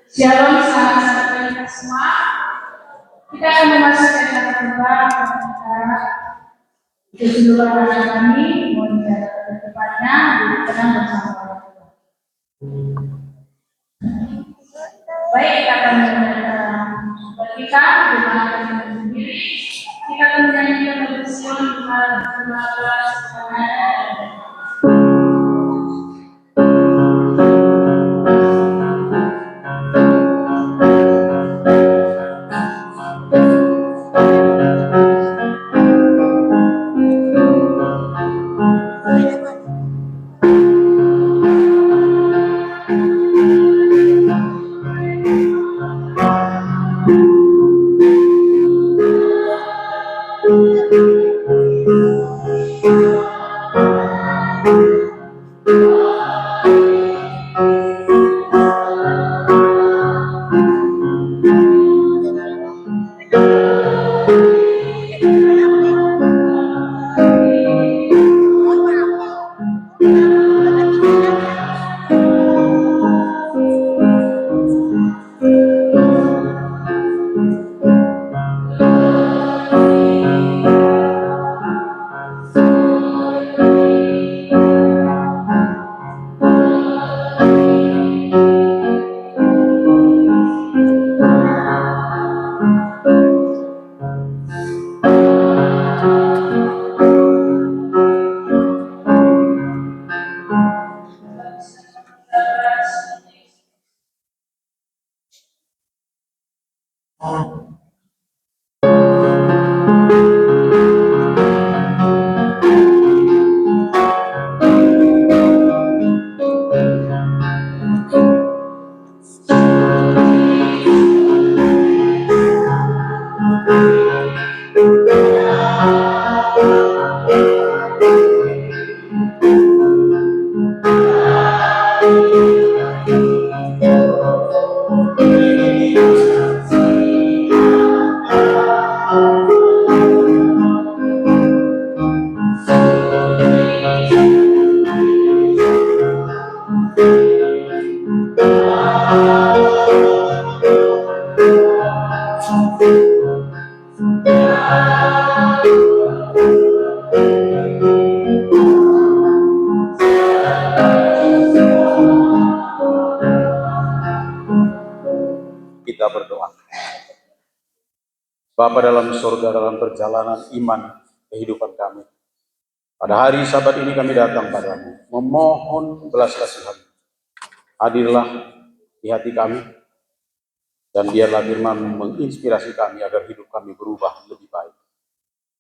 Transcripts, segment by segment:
Shalom sahabat kita semua. Kita akan memasuki acara kedua pembicara itu dulu anak kami mau dijaga tepatnya di tenang bersama orang tua. Baik, kita akan mendengarkan kita dengan sendiri. Kita akan menyanyikan bersion dengan 15 Kita berdoa. Bapa dalam surga, dalam perjalanan iman kehidupan kami, pada hari Sabat ini kami datang padamu, memohon belas kasihan. Hadirlah di hati kami, dan biarlah firman menginspirasi kami agar hidup kami berubah lebih baik.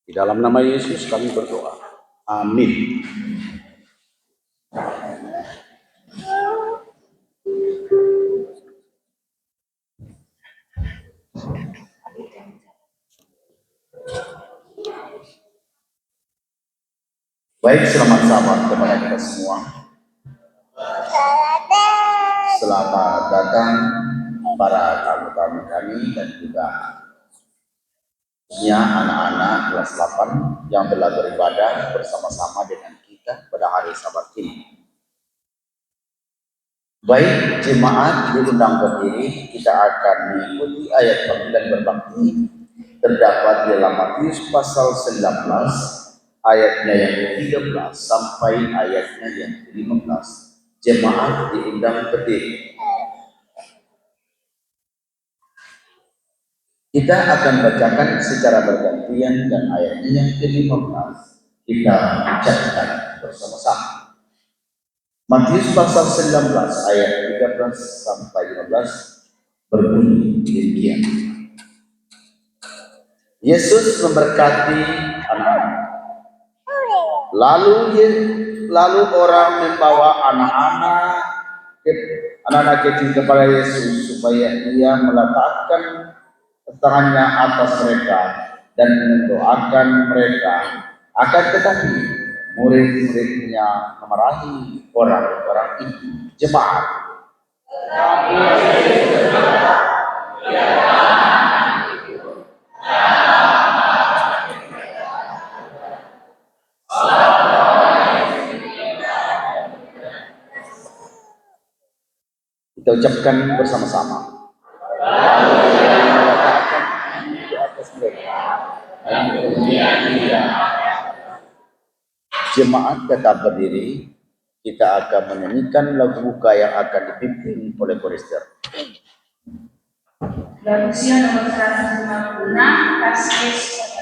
Di dalam nama Yesus kami berdoa. Amin. Baik, selamat Sabat kepada kita semua. Selamat datang para tamu-tamu kami dan juga anak-anak kelas 8 yang telah beribadah bersama-sama dengan kita pada hari Sabat ini. Baik, jemaat diundang berdiri, kita akan mengikuti ayat panggilan berbakti terdapat di dalam Matius pasal 19 ayatnya yang ke-13 sampai ayatnya yang ke-15. Jemaat diundang berdiri. Kita akan bacakan secara bergantian dan ayatnya yang ke-15 kita ucapkan bersama-sama. Matius pasal 19 ayat 13 sampai 15 berbunyi demikian. Yesus memberkati anak-anak. Lalu orang membawa anak-anak kecil kepada Yesus supaya ia meletakkan tangannya atas mereka dan mendoakan mereka. Akan tetapi murid-muridnya memarahi orang-orang itu. Jemaat, Kita ucapkan bersama-sama. Jemaat tetap berdiri. Kita akan menyanyikan lagu buka yang akan dipimpin oleh Chorister. Lagu usia nomor 156, Kasih.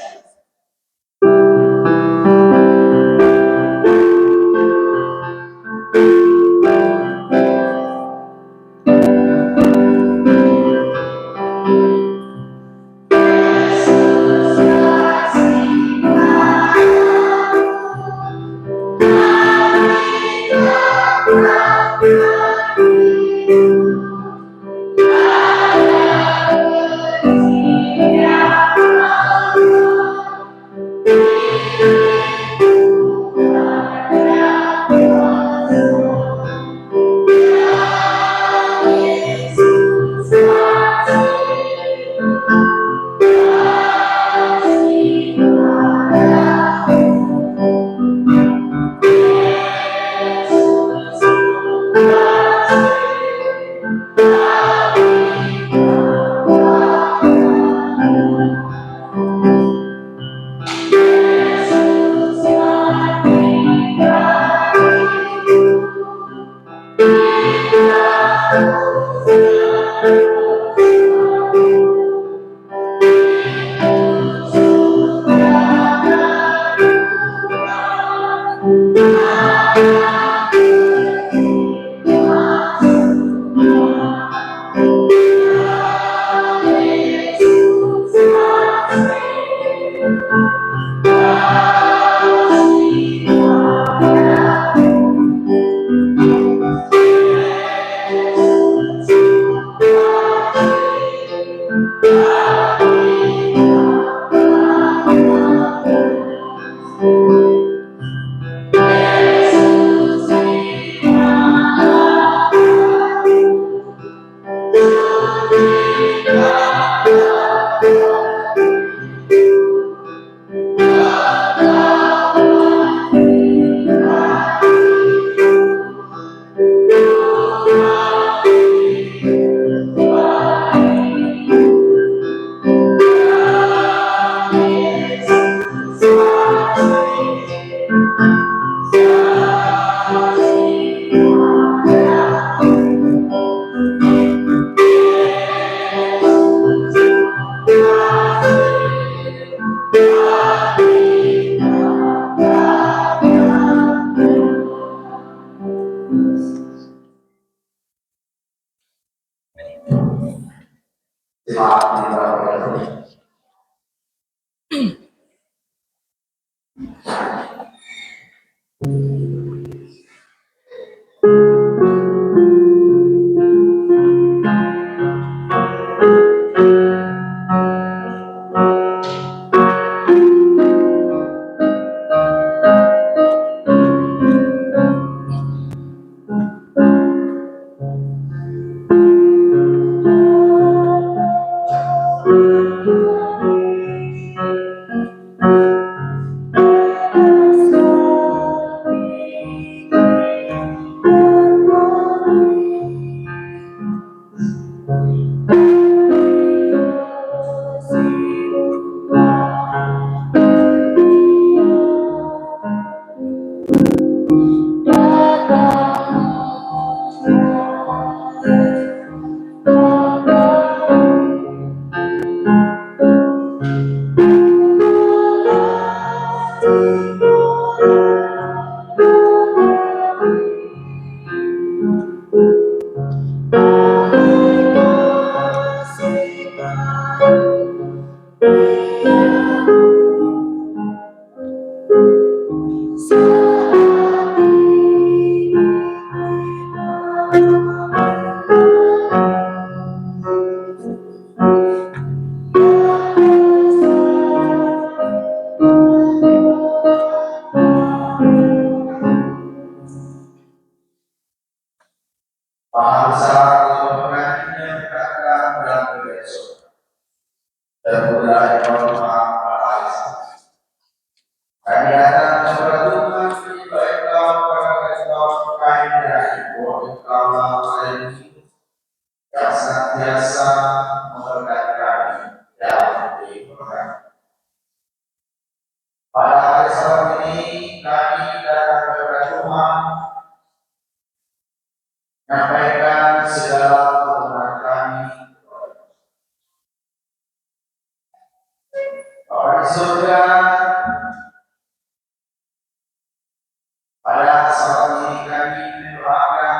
Pada saat ini kami mendoakan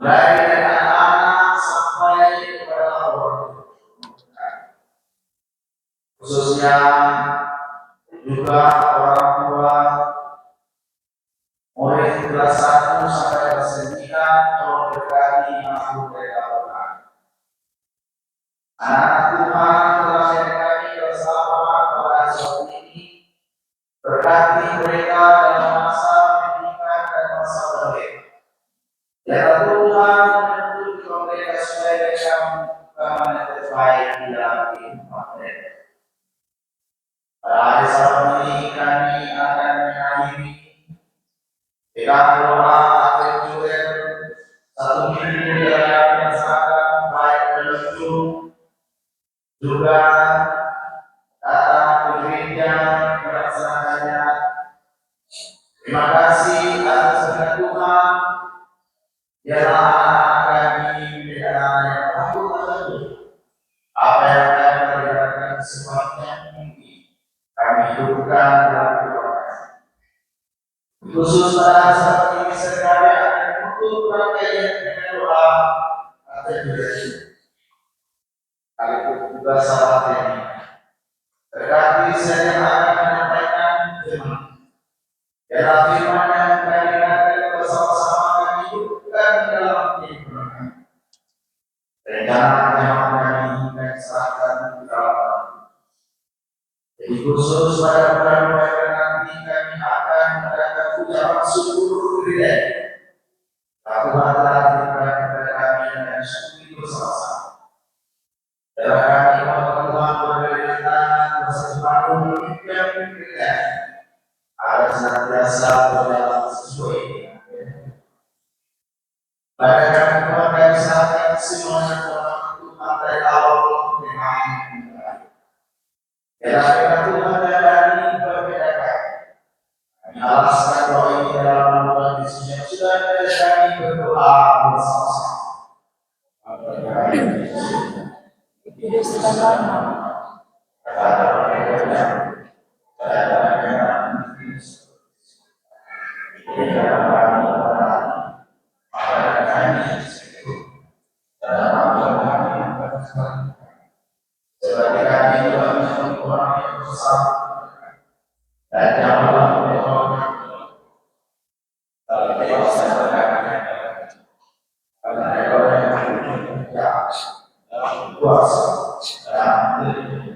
mulai dari anak-anak sampai kepada orang tua, khususnya juga orang tua murid kelas 1 sampai kelas 3 tolong berkati mampu mereka berkah. Anak Tuhan telah memberkati bersama pada saat ini, berkati mereka dalam masa pendidikan dan masa balik. Ya Tuhan, menuntut mereka supaya mereka membuka yang terbaik di dalam kehidupan mereka. Pada hari Sabtu ini kami akan mengakhiri dengan doa akhir Julen 1 minggu dalam perjalanan baik menuju juga datang ke gereja melaksanakannya. Terima kasih atas berkat Tuhan. Biarlah anak-anak kami menjadi anak yang takut akan Tuhan. Apa yang kami perlihatkan semuanya mungkin kami hidupkan dalam kehidupan. Khusus pada saat ini sekali akan menutup rangkaian dengan doa atau berdoa. Kali juga sahabat ini berkati saya yang akan menyampaikan firman. Biarlah firman yang kami dengarkan bersama-sama kami hidupkan dalam kehidupan kami. Rencana yang kami ingin serahkan di dalam. Jadi khusus pada bulan November nanti kami akan mengadakan ucapan syukur gereja. Tuhan telah berikan kepada kami dan syukur bersama-sama. Dalam kami bahwa Tuhan berkaitan bersama memimpin gereja agar senantiasa berjalan sesuai dengan firman. Pada kami Tuhan kami serahkan semuanya Tuhan dari awal dengan Biarlah Tuhan dari berbeda-beda. Kami alaskan doa ini dalam nama Yesus yang sudah kami berdoa bersama-sama. Sebagai kami orang yang bersama dan janganlah berbohong dalam dewasa karena orang yang jahat dalam kuasa dan diri.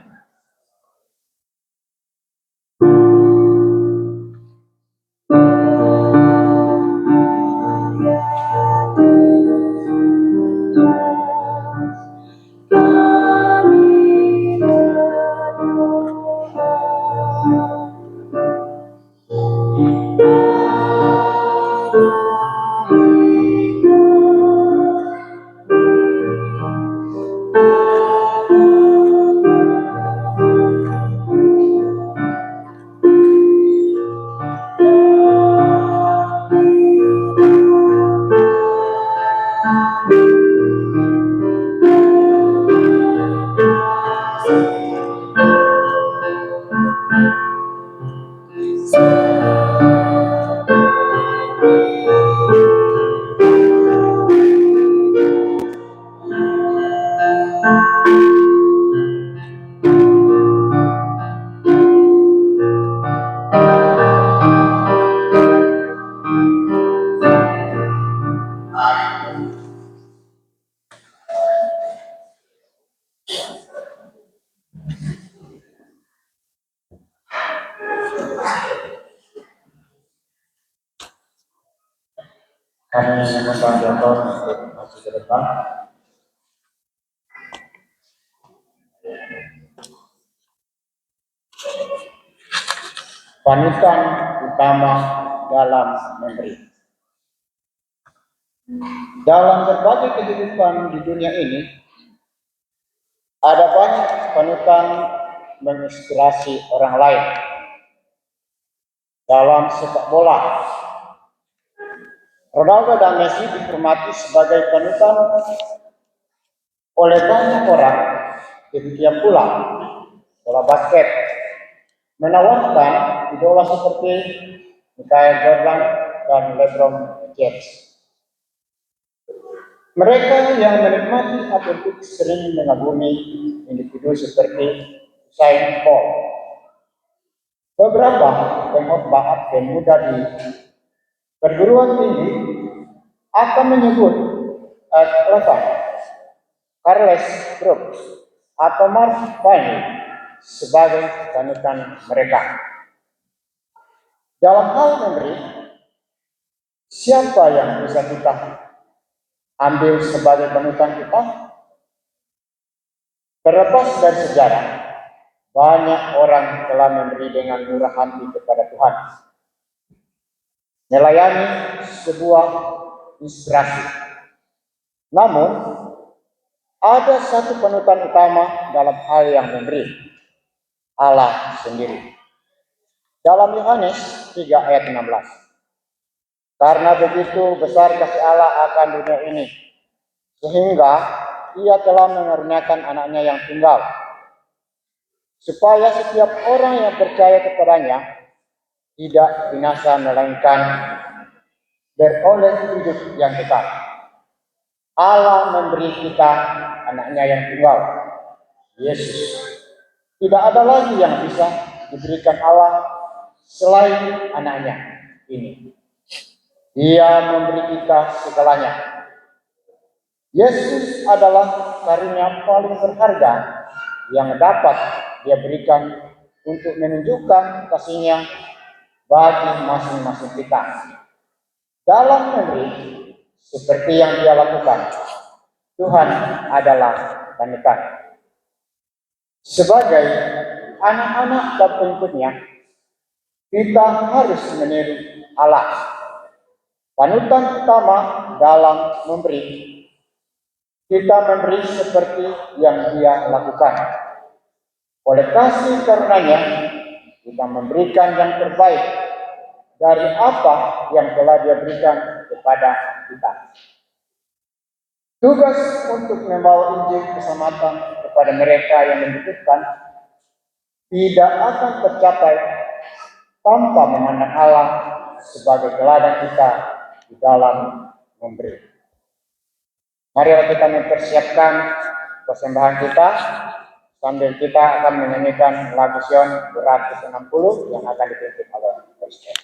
Kami memohon Tuhan untuk maju ke depan. Panutan utama dalam memberi. Dalam berbagai kehidupan di dunia ini, ada banyak panutan menginspirasi orang lain. Dalam sepak bola, Ronaldo dan Messi dihormati sebagai panutan oleh banyak orang. Demikian pula bola basket menawarkan idola seperti Michael Jordan dan LeBron James. Mereka yang menikmati atletik sering mengagumi individu seperti Usain Bolt. Beberapa pengkhotbah pemuda di perguruan tinggi akan menyebut Levan, Carles Brooks, atau Mark Fanny sebagai panutan mereka. Dalam hal memberi, siapa yang bisa kita ambil sebagai panutan kita? Terlepas dari sejarah, banyak orang telah memberi dengan murah hati kepada Tuhan, melayani sebuah inspirasi. Namun, ada satu panutan utama dalam hal yang memberi, Allah sendiri. Dalam Yohanes 3 ayat 16. Karena begitu besar kasih Allah akan dunia ini, sehingga Ia telah mengaruniakan anaknya yang tunggal, supaya setiap orang yang percaya kepadanya tidak binasa melainkan beroleh hidup yang kekal. Allah memberi kita anaknya yang tunggal, Yesus. Tidak ada lagi yang bisa diberikan Allah selain anaknya ini. Dia memberi kita segalanya. Yesus adalah karunia paling berharga yang dapat Dia berikan untuk menunjukkan kasih-Nya bagi masing-masing kita. Dalam memberi seperti yang Dia lakukan, Tuhan adalah panutan. Sebagai anak-anak dan pengikutnya, kita harus meniru Allah. Panutan utama dalam memberi, kita memberi seperti yang Dia lakukan. Oleh kasih karunia-Nya, kita memberikan yang terbaik dari apa yang telah Dia berikan kepada kita. Tugas untuk membawa Injil keselamatan kepada mereka yang membutuhkan tidak akan tercapai tanpa memandang Allah sebagai teladan kita di dalam memberi. Marilah kita mempersiapkan persembahan kita sambil kita akan menyanyikan lagu Sion 260 yang akan dipimpin oleh Pastor.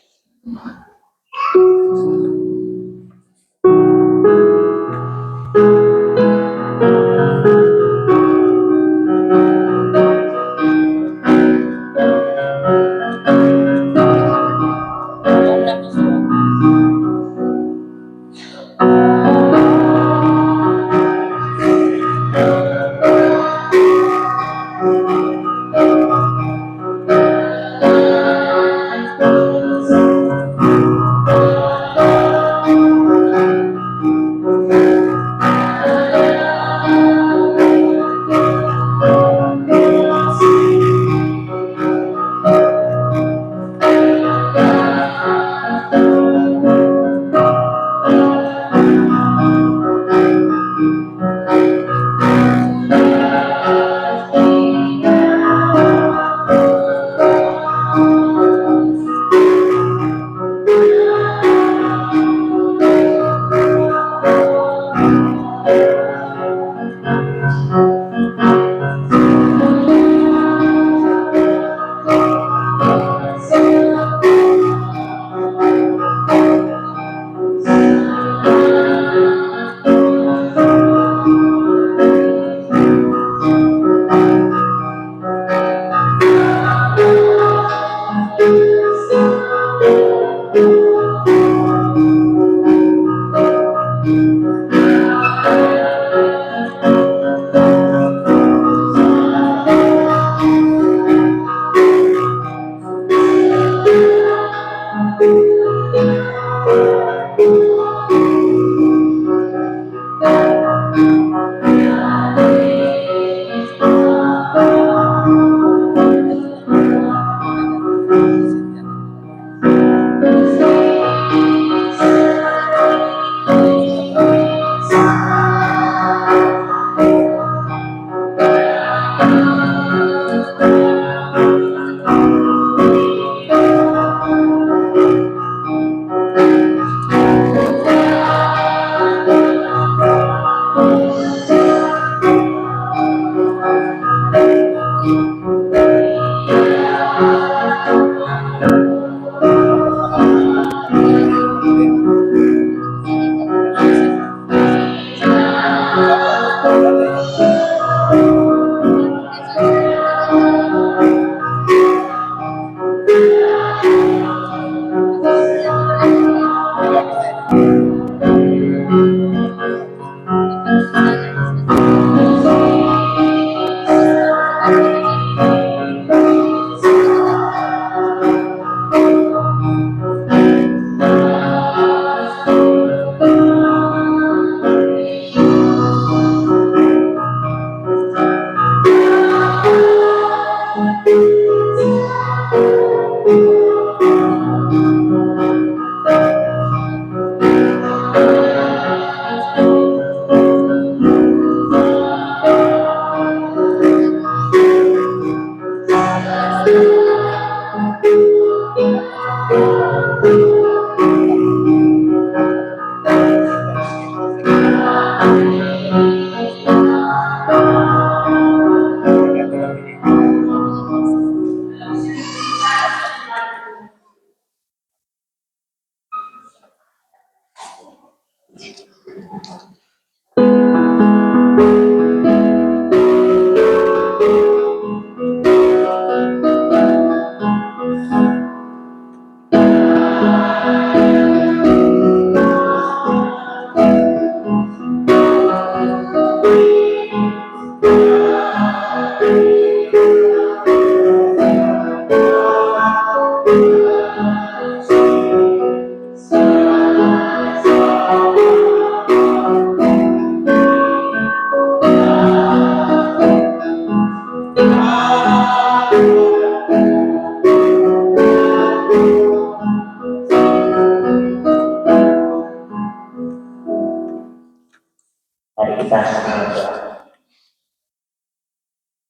Mari kita sama-sama berdoa.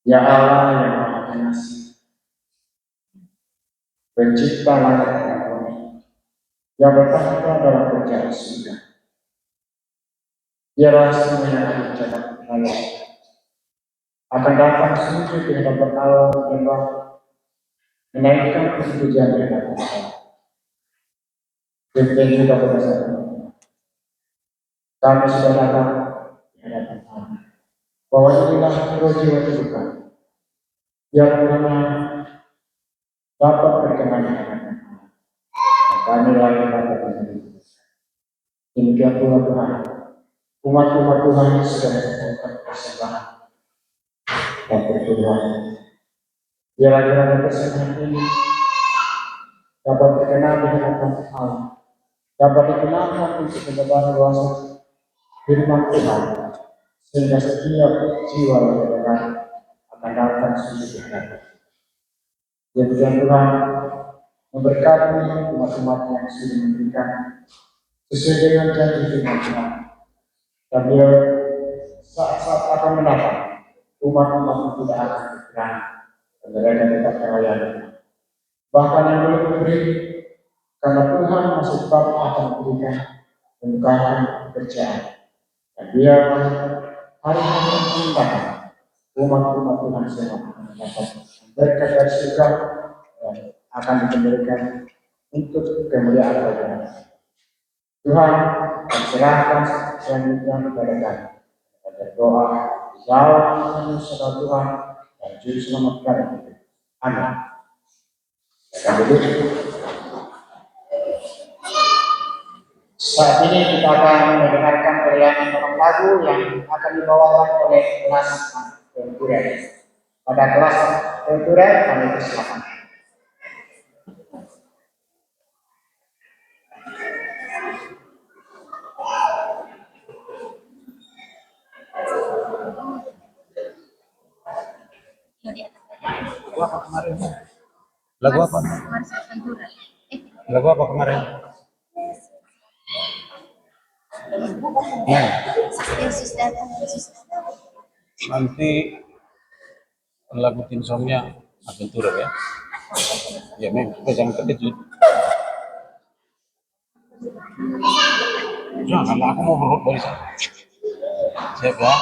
Ya Allah yang Maha Pengasih, Pencipta langit dan bumi, yang bertahta dalam kerjaan surga. Biarlah semua yang diucapkan raya akan datang sujud di hadapan Allah dan menaikkan kepujian di hadapan Allah. Demikian juga pada saat ini, kami sudah datang di hadapan Allah, bahwa inilah jiwa kita yang mana dapat berkenan di hadapan Allah. Kami layak dapat menerima. Demikian pula Tuhan, umat-umat Tuhan yang sudah melakukan persembahan dan berdoa. Biarlah persembahan ini dapat berkenan di hadapan Allah, dapat digunakan untuk menyebar luas firman Tuhan, sehingga setiap jiwa yang mendengar akan datang sujud di hadapan. Demikian Tuhan memberkati umat-umat yang sudah memberikan sesuai dengan janji firman Tuhan. Dan dia saat-saat akan mendatang, umat-umat tidak akan bergerak dan mereka tetap melayani. Bahkan yang belum memberi, karena Tuhan masih tetap akan memberikan pembukaan pekerjaan. Dan dia hari-hari yang mendatang, umat-umat Tuhan semua akan mendapat berkat dari surga dan akan diberikan untuk kemuliaan Tuhan. Tuhan serahkan selanjutnya kepada kami. Kita berdoa di dalam nama Yesus Tuhan dan Juru Selamat kami. Amin. Kita duduk. Saat ini kita akan mendengarkan periangan lagu yang akan dibawakan oleh kelas kultural. Pada kelas kultural kami persilakan. Lagu apa kemarin? Lagu apa? Lagu apa kemarin? Yesus datang, Yesus datang. Nanti lagu tim songnya Adventure ya. Ya memang jangan terkejut. Jangan, aku mau berhubung dari sana. Siap ya?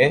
Oke.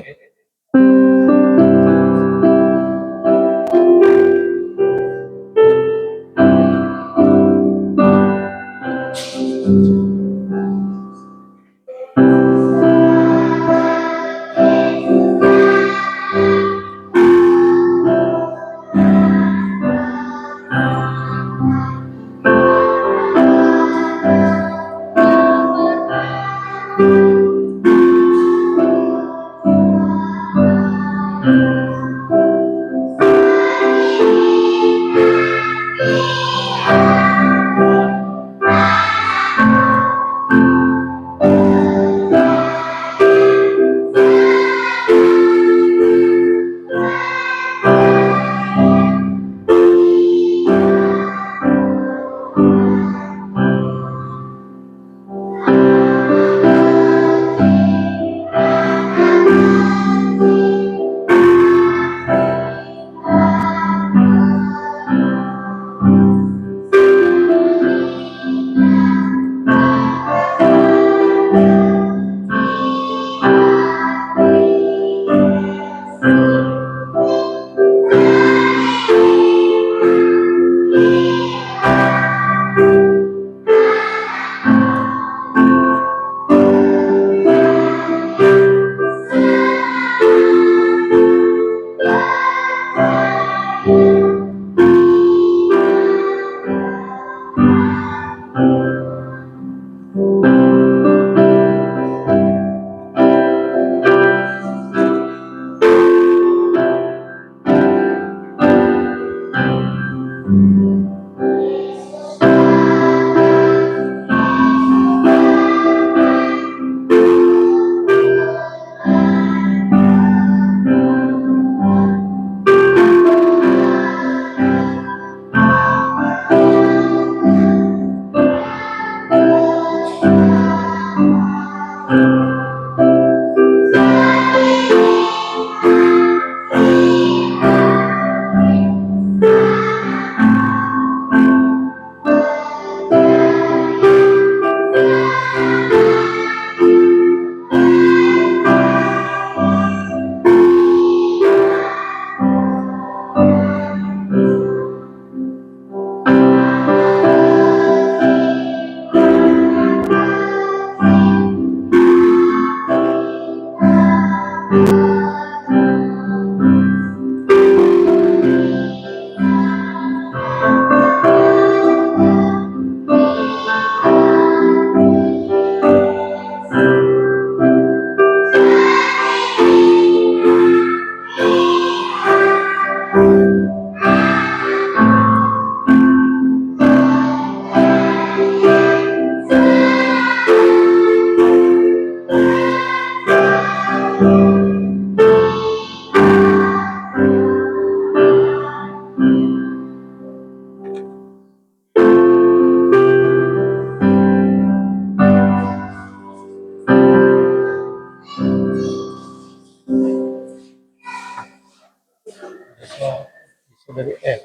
dari F.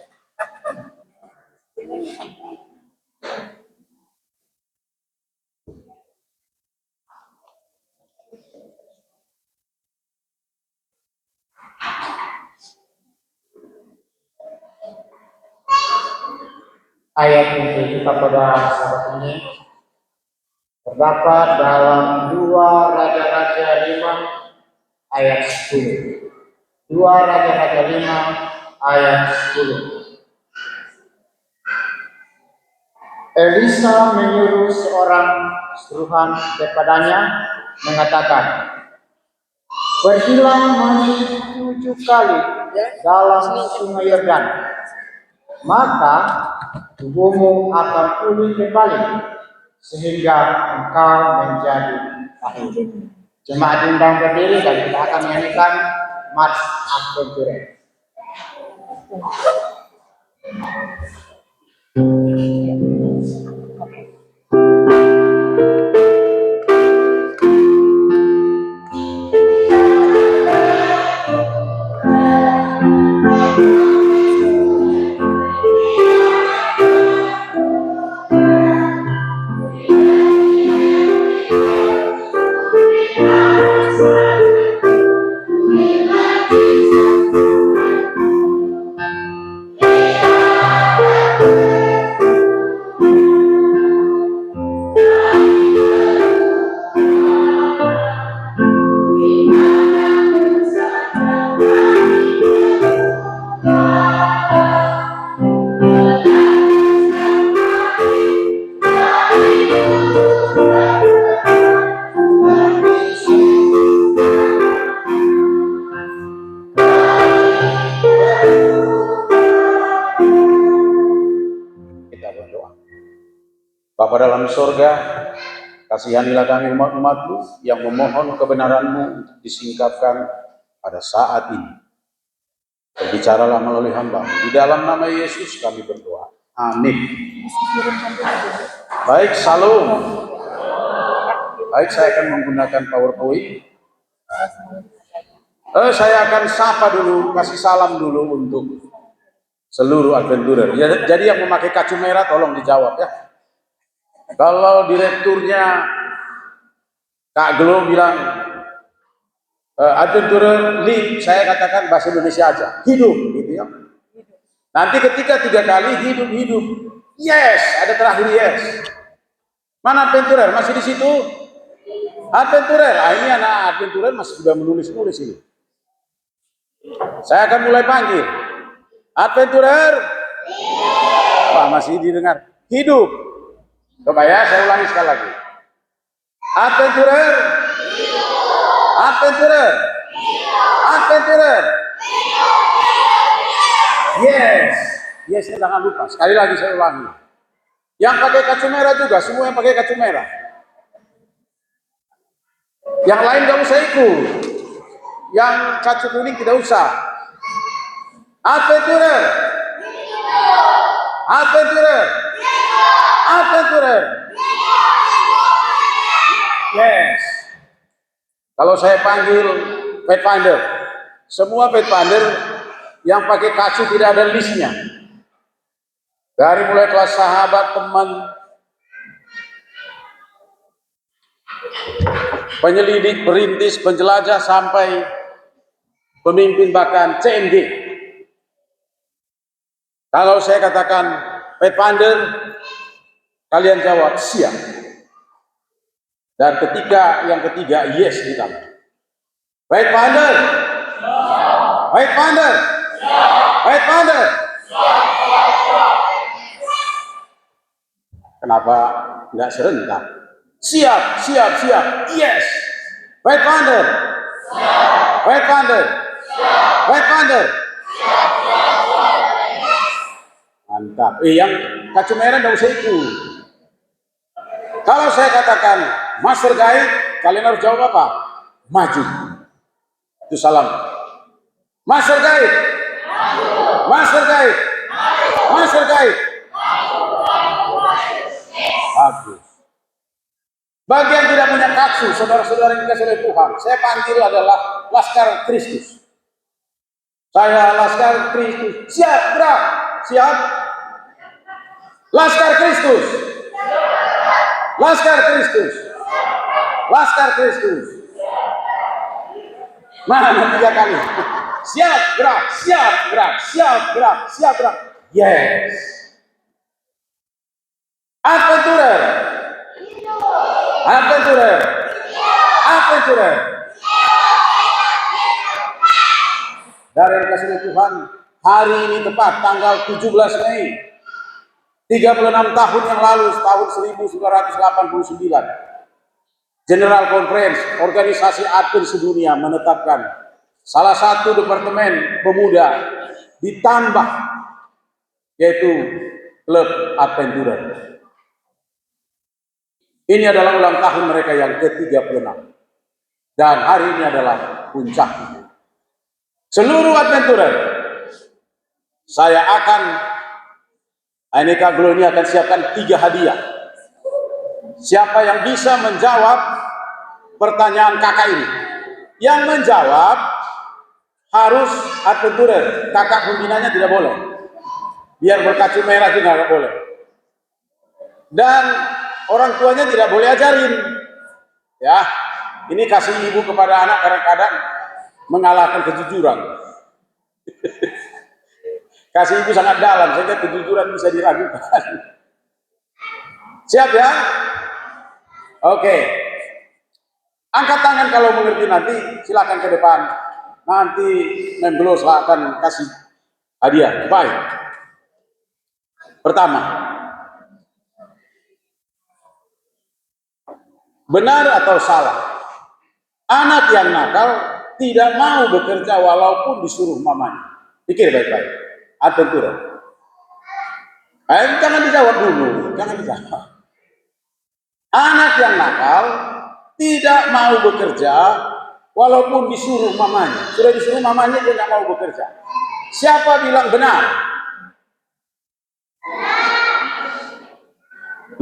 Ayat yang kita pada saat ini terdapat dalam 2 Raja-Raja 5 ayat 10. 2 Raja-Raja 5 ayat 10. Elisa menyuruh seorang suruhan kepadanya mengatakan, "Pergilah mandi 7 kali dalam sungai Yordan, maka tubuhmu akan pulih kembali sehingga engkau menjadi tahir." Jemaat diundang berdiri dan kita akan menyanyikan Mars Adventure. Bapa dalam surga, kasihanilah kami umat-umat-Mu yang memohon kebenaran-Mu untuk disingkapkan pada saat ini. Berbicaralah melalui hamba. Di dalam nama Yesus kami berdoa. Amin. Baik, salam. Baik, saya akan menggunakan PowerPoint. Saya akan sapa dulu, kasih salam dulu untuk seluruh adventurer. Jadi yang memakai kacu merah tolong dijawab ya. Kalau direkturnya Kak Gelo bilang adventurer lead, saya katakan bahasa Indonesia aja, hidup gitu ya. Nanti ketika 3 kali hidup, yes, ada terakhir yes. Mana adventurer? Masih di situ? Adventurer, ini anak adventurer masih sudah menulis ini. Saya akan mulai panggil. Adventurer, wah masih didengar. Hidup. Coba ya, saya ulangi sekali lagi. Adventurer, adventurer, adventurer. Yes, jangan lupa. Sekali lagi saya ulangi. Yang pakai kacu merah juga, semua yang pakai kacu merah. Yang lain gak usah ikut. Yang kacu kuning tidak usah. Adventurer, adventurer, adventurer. Yes. Kalau saya panggil Pathfinder, semua Pathfinder yang pakai kacu tidak ada listnya. Dari mulai kelas sahabat, teman, penyelidik, perintis, penjelajah, sampai pemimpin bahkan CMG. Kalau saya katakan Pathfinder, kalian jawab siap. Dan yang ketiga yes ditambah. Pathfinder, Pathfinder, Pathfinder. Kenapa nggak serentak? Siap, yes. Pathfinder, Pathfinder, Pathfinder. Mantap. Yang kacu merah nggak usah ikut. Kalau saya katakan Master Guide, kalian harus jawab apa? Maju. Itu salam. Master Guide, Master Guide, Master Guide. Bagus. Bagi yang tidak punya kacu, saudara-saudara yang dikasih oleh Tuhan, saya panggil adalah Laskar Kristus. Saya Laskar Kristus. Siap, gerak. Siap. Laskar Kristus. Laskar Kristus. Laskar Kristus. Mana 3 kali? Siap, gerak. Siap, gerak. Siap, gerak. Siap, gerak. Yes. Adventurer. Adventurer. Adventurer. Dari yang kasih Tuhan, hari ini tepat tanggal 17 Mei 36 tahun yang lalu, tahun 1989, General Conference Organisasi Advent Sedunia menetapkan salah satu departemen pemuda ditambah, yaitu Klub Adventurer. Ini adalah ulang tahun mereka yang ke-36 dan hari ini adalah puncaknya. Seluruh Adventurer, saya akan Kak Glo ini akan siapkan 3 hadiah. Siapa yang bisa menjawab pertanyaan kakak ini? Yang menjawab harus Adventurer, kakak pembinanya tidak boleh. Biar berkacu merah juga nggak boleh. Dan orang tuanya tidak boleh ajarin. Ya, ini kasih ibu kepada anak kadang-kadang mengalahkan kejujuran. Kasih ibu sangat dalam, sehingga kejujuran bisa diragukan. Siap ya? Oke. Angkat tangan kalau mengerti nanti, silakan ke depan. Nanti Memblos akan kasih hadiah. Baik. Pertama, benar atau salah? Anak yang nakal tidak mau bekerja walaupun disuruh mamanya. Pikir baik-baik. Adventurer. Jangan dijawab dulu, jangan dijawab. Anak yang nakal tidak mau bekerja walaupun disuruh mamanya. Sudah disuruh mamanya dia tidak mau bekerja. Siapa bilang benar?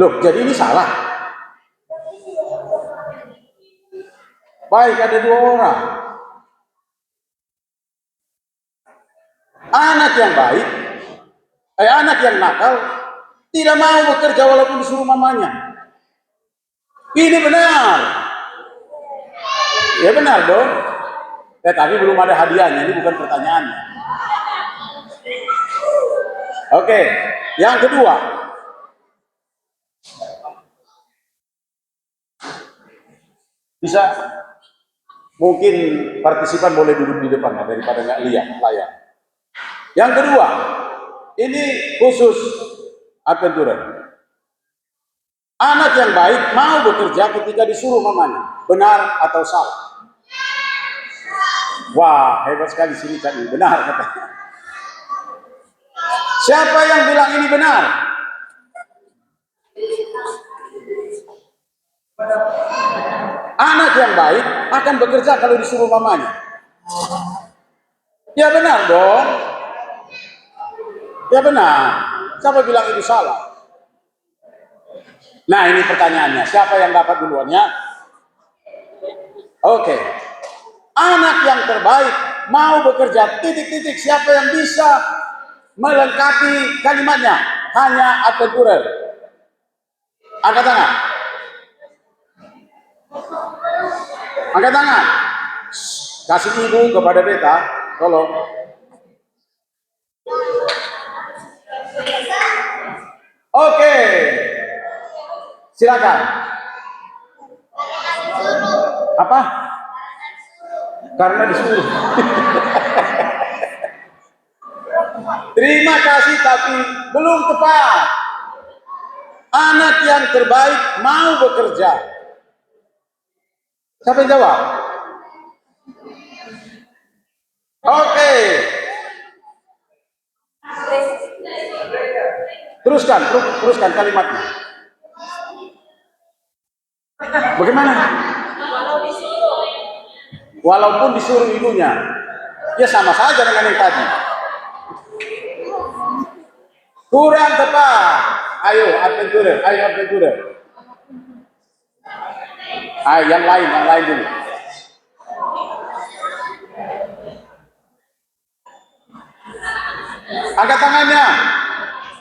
Loh, jadi ini salah. Baik, ada 2 orang. Anak yang baik, anak yang nakal tidak mau bekerja walaupun disuruh mamanya. Ini benar. Ya benar dong. Tapi belum ada hadiahnya, ini bukan pertanyaannya. Oke, yang kedua. Bisa mungkin partisipan boleh duduk di depan daripada nggak lihat layar. Yang kedua, ini khusus Adventurer. Anak yang baik mau bekerja ketika disuruh mamanya. Benar atau salah? Wah, hebat sekali sini tadi. Benar katanya. Siapa yang bilang ini benar? Anak yang baik akan bekerja kalau disuruh mamanya. Ya benar dong. Ya benar. Siapa bilang itu salah? Nah, ini pertanyaannya. Siapa yang dapat duluannya? Oke. Anak yang terbaik mau bekerja titik-titik. Siapa yang bisa melengkapi kalimatnya? Hanya Adventurer. Angkat tangan. Angkat tangan. Kasih ibu kepada beta. Tolong. Oke. Silakan. Apa? Karena disuruh. Terima kasih tapi belum tepat. Anak yang terbaik mau bekerja. Siapa yang jawab? Oke. Teruskan kalimatnya. Bagaimana? Walaupun disuruh ibunya. Ya sama saja dengan yang tadi. Kurang tepat. Ayo Adventurer. Ayo yang lain dulu. Angkat tangannya.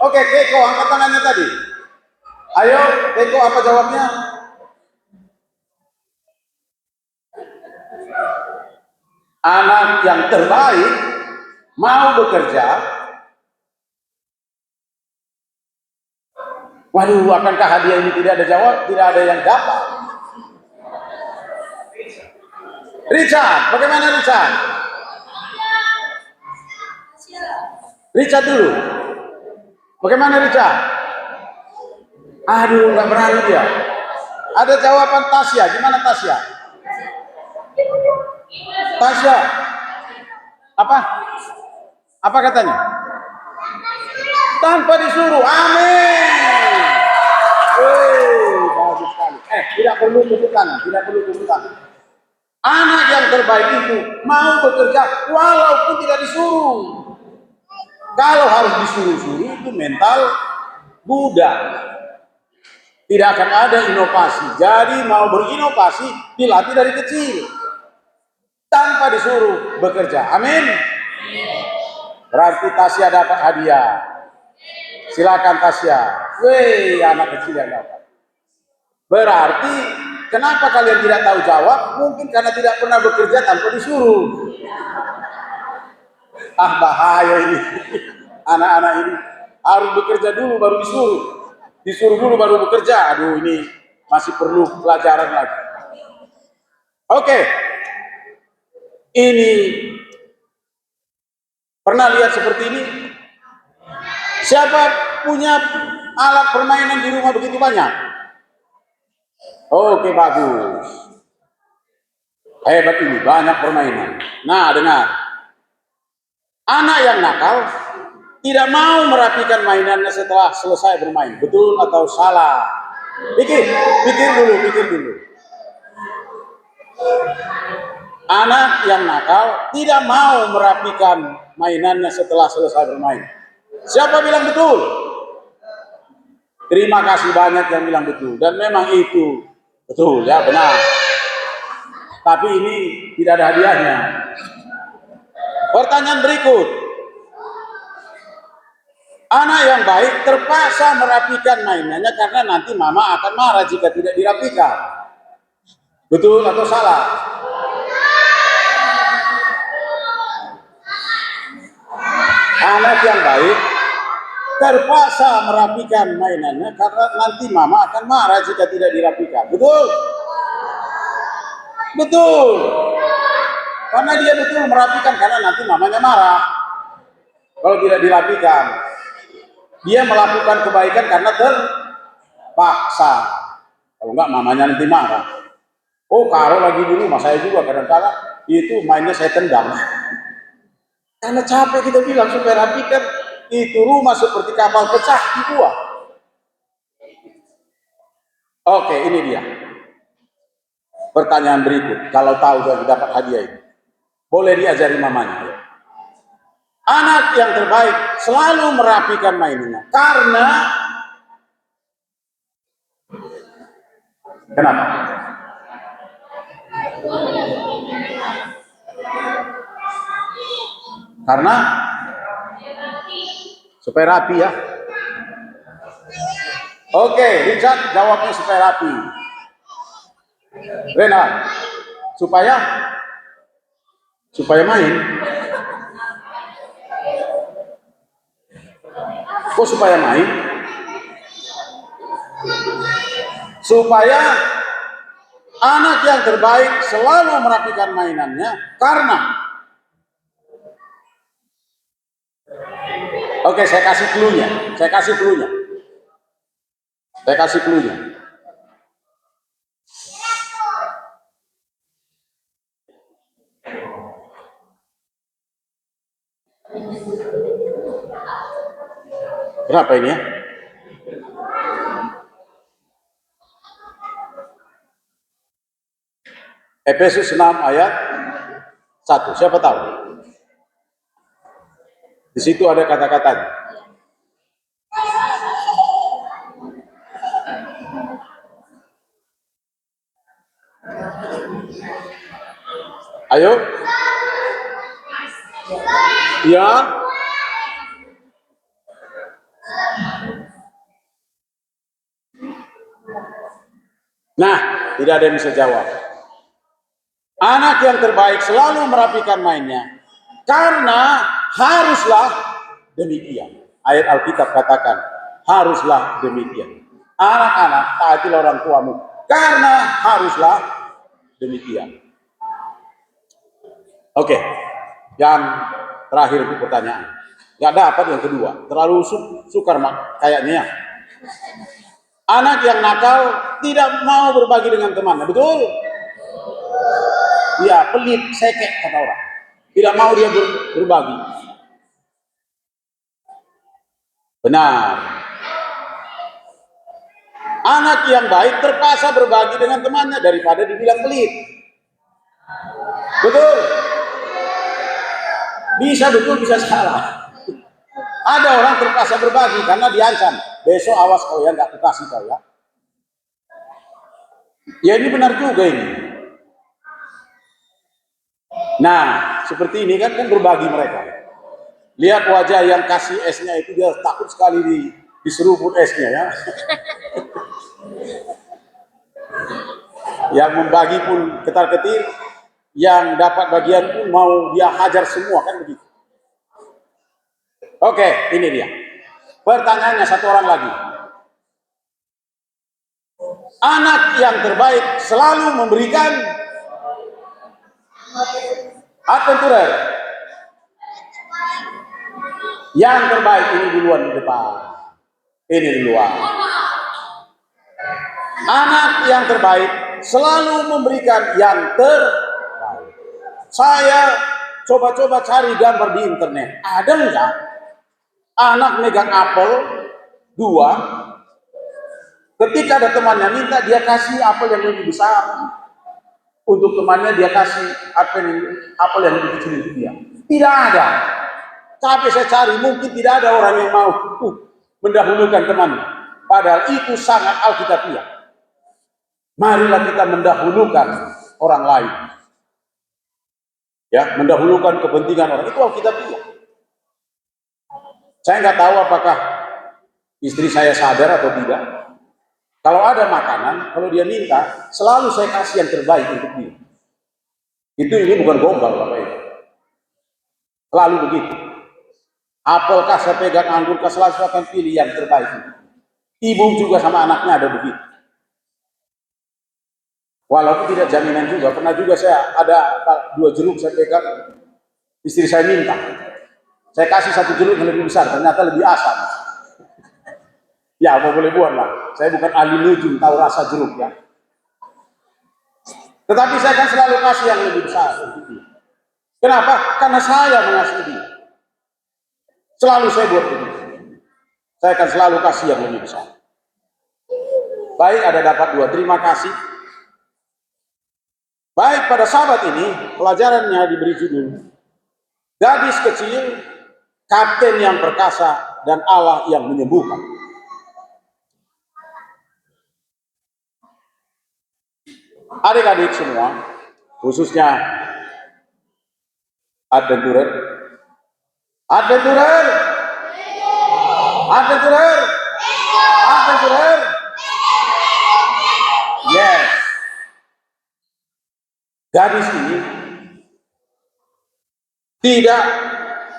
Oke, Keko, angkat tangannya tadi. Ayo, Keko, apa jawabnya? Anak yang terbaik mau bekerja. Waduh, akankah hadiah ini tidak ada jawab, tidak ada yang dapat? Richard, bagaimana Richard? Richard dulu. Bagaimana Richard? Aduh, nggak berani dia. Ada jawaban Tasya, gimana Tasya? Tasya, apa? Apa katanya? Tanpa disuruh, amin. Bagus sekali. Tidak perlu tepuk tangan, tidak perlu tepuk tangan. Anak yang terbaik itu mau bekerja walaupun tidak disuruh. Kalau harus disuruh-suruh itu mental Buddha. Tidak akan ada inovasi. Jadi mau berinovasi dilatih dari kecil. Tanpa disuruh bekerja. Amin. Berarti Tasya dapat hadiah. Silakan Tasya. Weh, anak kecil yang dapat. Berarti kenapa kalian tidak tahu jawab? Mungkin karena tidak pernah bekerja tanpa disuruh. Ah, bahaya ini. Anak-anak ini harus bekerja dulu baru disuruh. Disuruh dulu baru bekerja. Aduh, ini masih perlu pelajaran lagi. Oke. Ini pernah lihat seperti ini? Siapa punya alat permainan di rumah begitu banyak? Oke, bagus. Hebat ini, banyak permainan. Nah, dengar. Anak yang nakal tidak mau merapikan mainannya setelah selesai bermain. Betul atau salah? Pikir dulu. Anak yang nakal tidak mau merapikan mainannya setelah selesai bermain. Siapa bilang betul? Terima kasih banyak yang bilang betul. Dan memang itu betul, ya benar. Tapi ini tidak ada hadiahnya. Pertanyaan berikut. Anak yang baik terpaksa merapikan mainannya karena nanti mama akan marah jika tidak dirapikan. Betul atau salah? Anak yang baik terpaksa merapikan mainannya karena nanti mama akan marah jika tidak dirapikan. Betul? Betul. Karena dia betul merapikan karena nanti mamanya marah kalau tidak dirapikan. Dia melakukan kebaikan karena terpaksa. Kalau enggak mamanya nanti marah. Oh, kalau lagi di rumah saya juga kadang-kadang itu mainnya saya tendang. Karena capek kita bilang supaya rapikan, itu rumah seperti kapal pecah dibuat. Oke, ini dia. Pertanyaan berikut, kalau tahu sudah dapat hadiah ini. Boleh diajari mamanya. Anak yang terbaik selalu merapikan mainannya. Karena kenapa? Karena supaya rapi ya. Oke, Richard jawabnya supaya rapi. Rena, supaya main. Kok supaya main? Supaya anak yang terbaik selalu merapikan mainannya karena. Oke, saya kasih clue-nya. Berapa ini ya? Efesus 6 ayat 1. Siapa tahu? Di situ ada kata-katanya. Ayo. Ya. Nah, tidak ada yang bisa jawab. Anak yang terbaik selalu merapikan mainnya, karena haruslah demikian. Ayat Alkitab katakan, haruslah demikian. Anak-anak, taatilah orang tuamu, karena haruslah demikian. Oke, yang terakhir untuk pertanyaan. Gak dapat yang kedua, terlalu sukar kayaknya. Anak yang nakal tidak mau berbagi dengan temannya, betul? Ya, pelit, sekek kata orang. Tidak mau dia berbagi. Benar. Anak yang baik terpaksa berbagi dengan temannya daripada dibilang pelit. Betul? Bisa betul, bisa salah. Ada orang terpaksa berbagi karena diancam. Besok awas kau ya, nggak kasih kau ya. Ya ini benar juga ini. Nah, seperti ini kan berbagi mereka. Lihat wajah yang kasih esnya itu, dia takut sekali diseruput esnya ya. Yang membagi pun ketar-ketir, yang dapat bagian pun mau dia hajar semua, kan begitu. Oke, ini dia. Pertanyaannya satu orang lagi. Anak yang terbaik selalu memberikan adventurer. Yang terbaik ini duluan di depan. Ini duluan. Anak yang terbaik selalu memberikan yang terbaik. Saya coba-coba cari gambar di internet. Ada enggak anak megang apel 2, ketika ada temannya minta, dia kasih apel yang lebih besar. Untuk temannya dia kasih apel yang lebih kecil untuk dia. Tidak ada. Tapi saya cari, mungkin tidak ada orang yang mau mendahulukan temannya. Padahal itu sangat alkitabiah. Marilah kita mendahulukan orang lain. Ya, mendahulukan kepentingan orang, itu alkitabiah. Saya nggak tahu apakah istri saya sadar atau tidak. Kalau ada makanan, kalau dia minta, selalu saya kasih yang terbaik untuk dia. Ini bukan gombal Bapak Ibu. Selalu begitu. Apel kah saya pegang, anggur kah, selalu saya akan pilih yang terbaik. Ibu juga sama anaknya ada begitu. Walaupun tidak jaminan juga, pernah juga saya ada 2 jeruk saya pegang, istri saya minta. Saya kasih 1 jeruk yang lebih besar, ternyata lebih asam. Ya, mau boleh buat lah. Saya bukan ahli nujum, tahu rasa jeruk ya. Tetapi saya akan selalu kasih yang lebih besar. Kenapa? Karena saya mengasihi dia. Selalu saya buat begitu. Saya akan selalu kasih yang lebih besar. Baik, ada dapat 2. Terima kasih. Baik, pada sahabat ini, pelajarannya diberi judul Gadis Kecil, Kapten yang Perkasa, dan Allah yang Menyembuhkan. Adik-adik semua, khususnya adventurer, yes. Gadis ini tidak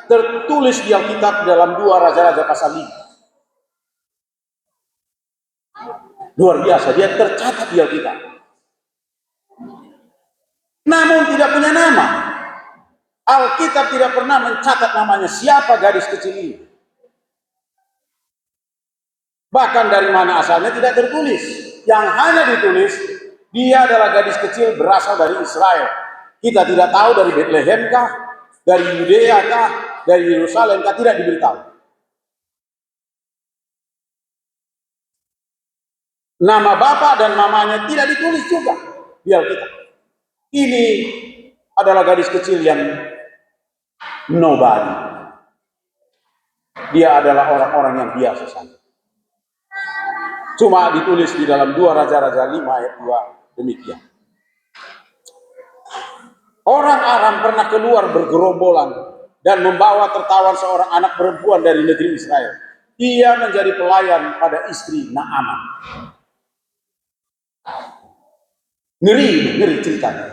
tertulis di Alkitab dalam 2 Raja-Raja pasal 5. Luar biasa, dia tercatat di Alkitab. Namun tidak punya nama. Alkitab tidak pernah mencatat namanya, siapa gadis kecil ini. Bahkan dari mana asalnya tidak tertulis. Yang hanya ditulis, dia adalah gadis kecil berasal dari Israel. Kita tidak tahu dari Bethlehem kah, dari Yudea kah, dari Yerusalem kah, tidak diberitahu. Nama bapak dan mamanya tidak ditulis juga di Alkitab. Ini adalah gadis kecil yang nobody. Dia adalah orang-orang yang biasa saja. Cuma ditulis di dalam 2 Raja-Raja 5 ayat 2 demikian. Orang Aram pernah keluar bergerombolan dan membawa tertawan seorang anak perempuan dari negeri Israel. Ia menjadi pelayan pada istri Naaman. Ngeri ceritanya.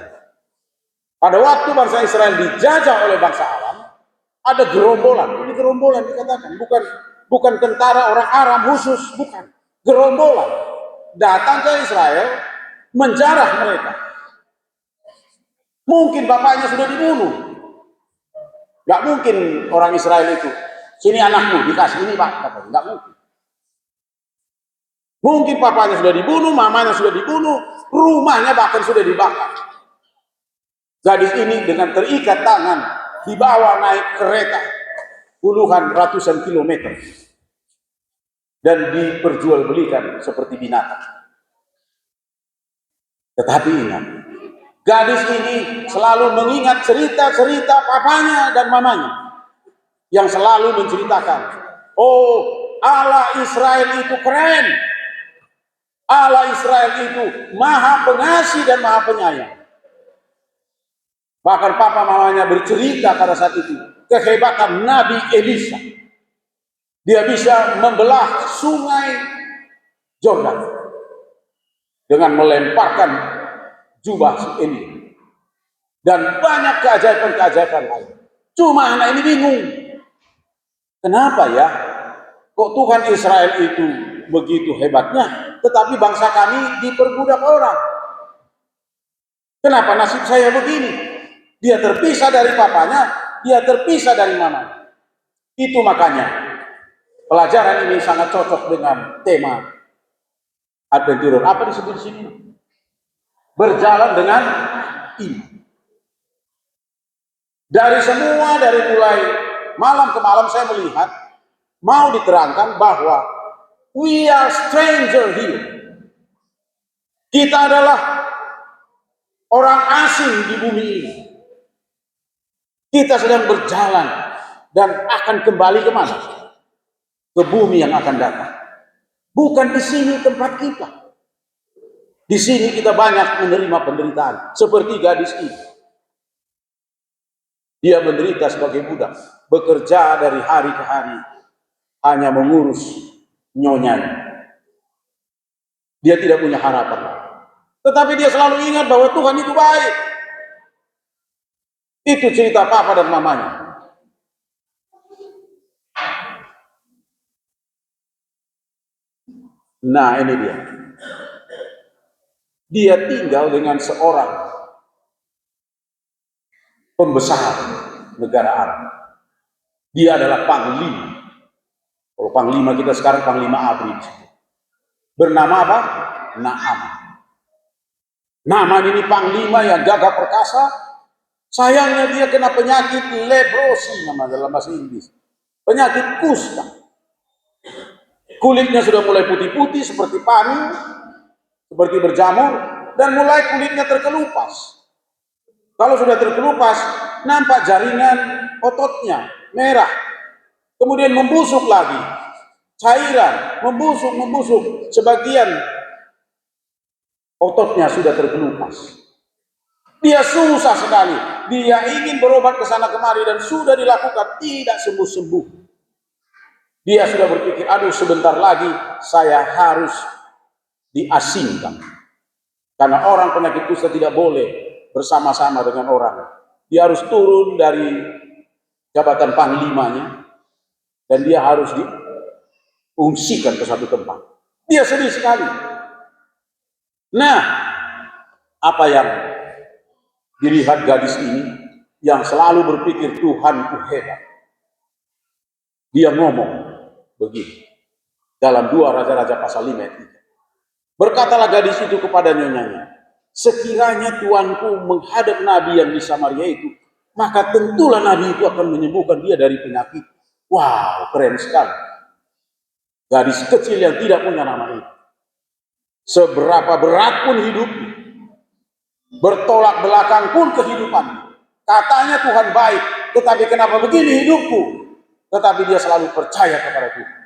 Pada waktu bangsa Israel dijajah oleh bangsa Aram, ada gerombolan. Ini gerombolan dikatakan, bukan tentara orang Aram khusus, bukan. Gerombolan datang ke Israel, menjarah mereka. Mungkin bapaknya sudah dibunuh. Gak mungkin orang Israel itu, sini anakmu dikasih ini pak, katanya. Gak mungkin. Mungkin papanya sudah dibunuh, mamanya sudah dibunuh, rumahnya bahkan sudah dibakar. Gadis ini dengan terikat tangan dibawa naik kereta puluhan ratusan kilometer dan diperjualbelikan seperti binatang. Tetapi ingat, gadis ini selalu mengingat cerita-cerita papanya dan mamanya yang selalu menceritakan, oh Allah Israel itu keren, Allah Israel itu maha pengasih dan maha penyayang. Bahkan papa mamanya bercerita pada saat itu kehebatan Nabi Elisa. Dia bisa membelah sungai Jordan dengan melemparkan jubah ini dan banyak keajaiban-keajaiban lain. Cuma anak ini bingung. Kenapa ya? Kok Tuhan Israel itu begitu hebatnya, tetapi bangsa kami diperbudak orang? Kenapa nasib saya begini? Dia terpisah dari papanya, dia terpisah dari mamanya. Itu makanya pelajaran ini sangat cocok dengan tema adventurer. Apa disebut di sini? Berjalan dengan iman. Dari mulai malam ke malam saya melihat, mau diterangkan bahwa we are stranger here. Kita adalah orang asing di bumi ini. Kita sedang berjalan dan akan kembali kemana? Ke bumi yang akan datang. Bukan di sini tempat kita. Di sini kita banyak menerima penderitaan. Seperti gadis ini. Dia menderita sebagai budak. Bekerja dari hari ke hari. Hanya mengurus nyonyanya. Dia tidak punya harapan. Tetapi dia selalu ingat bahwa Tuhan itu baik. Itu cerita papa dan mamanya. Nah ini dia. Dia tinggal dengan seorang pembesar negara Arab. Dia adalah panglima. Kalau panglima kita sekarang panglima ABRI. Bernama apa? Naaman. Naaman ini panglima yang gagah perkasa. Sayangnya dia kena penyakit leprosi nama dalam bahasa Inggris. Penyakit kusta. Kulitnya sudah mulai putih-putih seperti panu, seperti berjamur, dan mulai kulitnya terkelupas. Kalau sudah terkelupas, nampak jaringan ototnya merah. Kemudian membusuk lagi. Cairan, membusuk. Sebagian ototnya sudah terkelupas. Dia susah sekali. Dia ingin berobat ke sana kemari dan sudah dilakukan, tidak sembuh-sembuh. Dia sudah berpikir, aduh sebentar lagi saya harus diasingkan. Karena orang penyakit kusta tidak boleh bersama-sama dengan orang. Dia harus turun dari jabatan panglimanya dan dia harus diungsikan ke satu tempat. Dia sedih sekali. Nah, apa yang dilihat gadis ini yang selalu berpikir Tuhanku hebat. Dia ngomong begini dalam 2 Raja-Raja pasal 5 ayat 3. Berkatalah gadis itu kepada nyonyanya, sekiranya tuanku menghadap nabi yang di Samaria itu, maka tentulah nabi itu akan menyembuhkan dia dari penyakit. Wow, keren sekali. Gadis kecil yang tidak punya nama itu. Seberapa berat pun hidupnya, bertolak belakang pun kehidupannya. Katanya Tuhan baik, tetapi kenapa begini hidupku? Tetapi dia selalu percaya kepada Tuhan.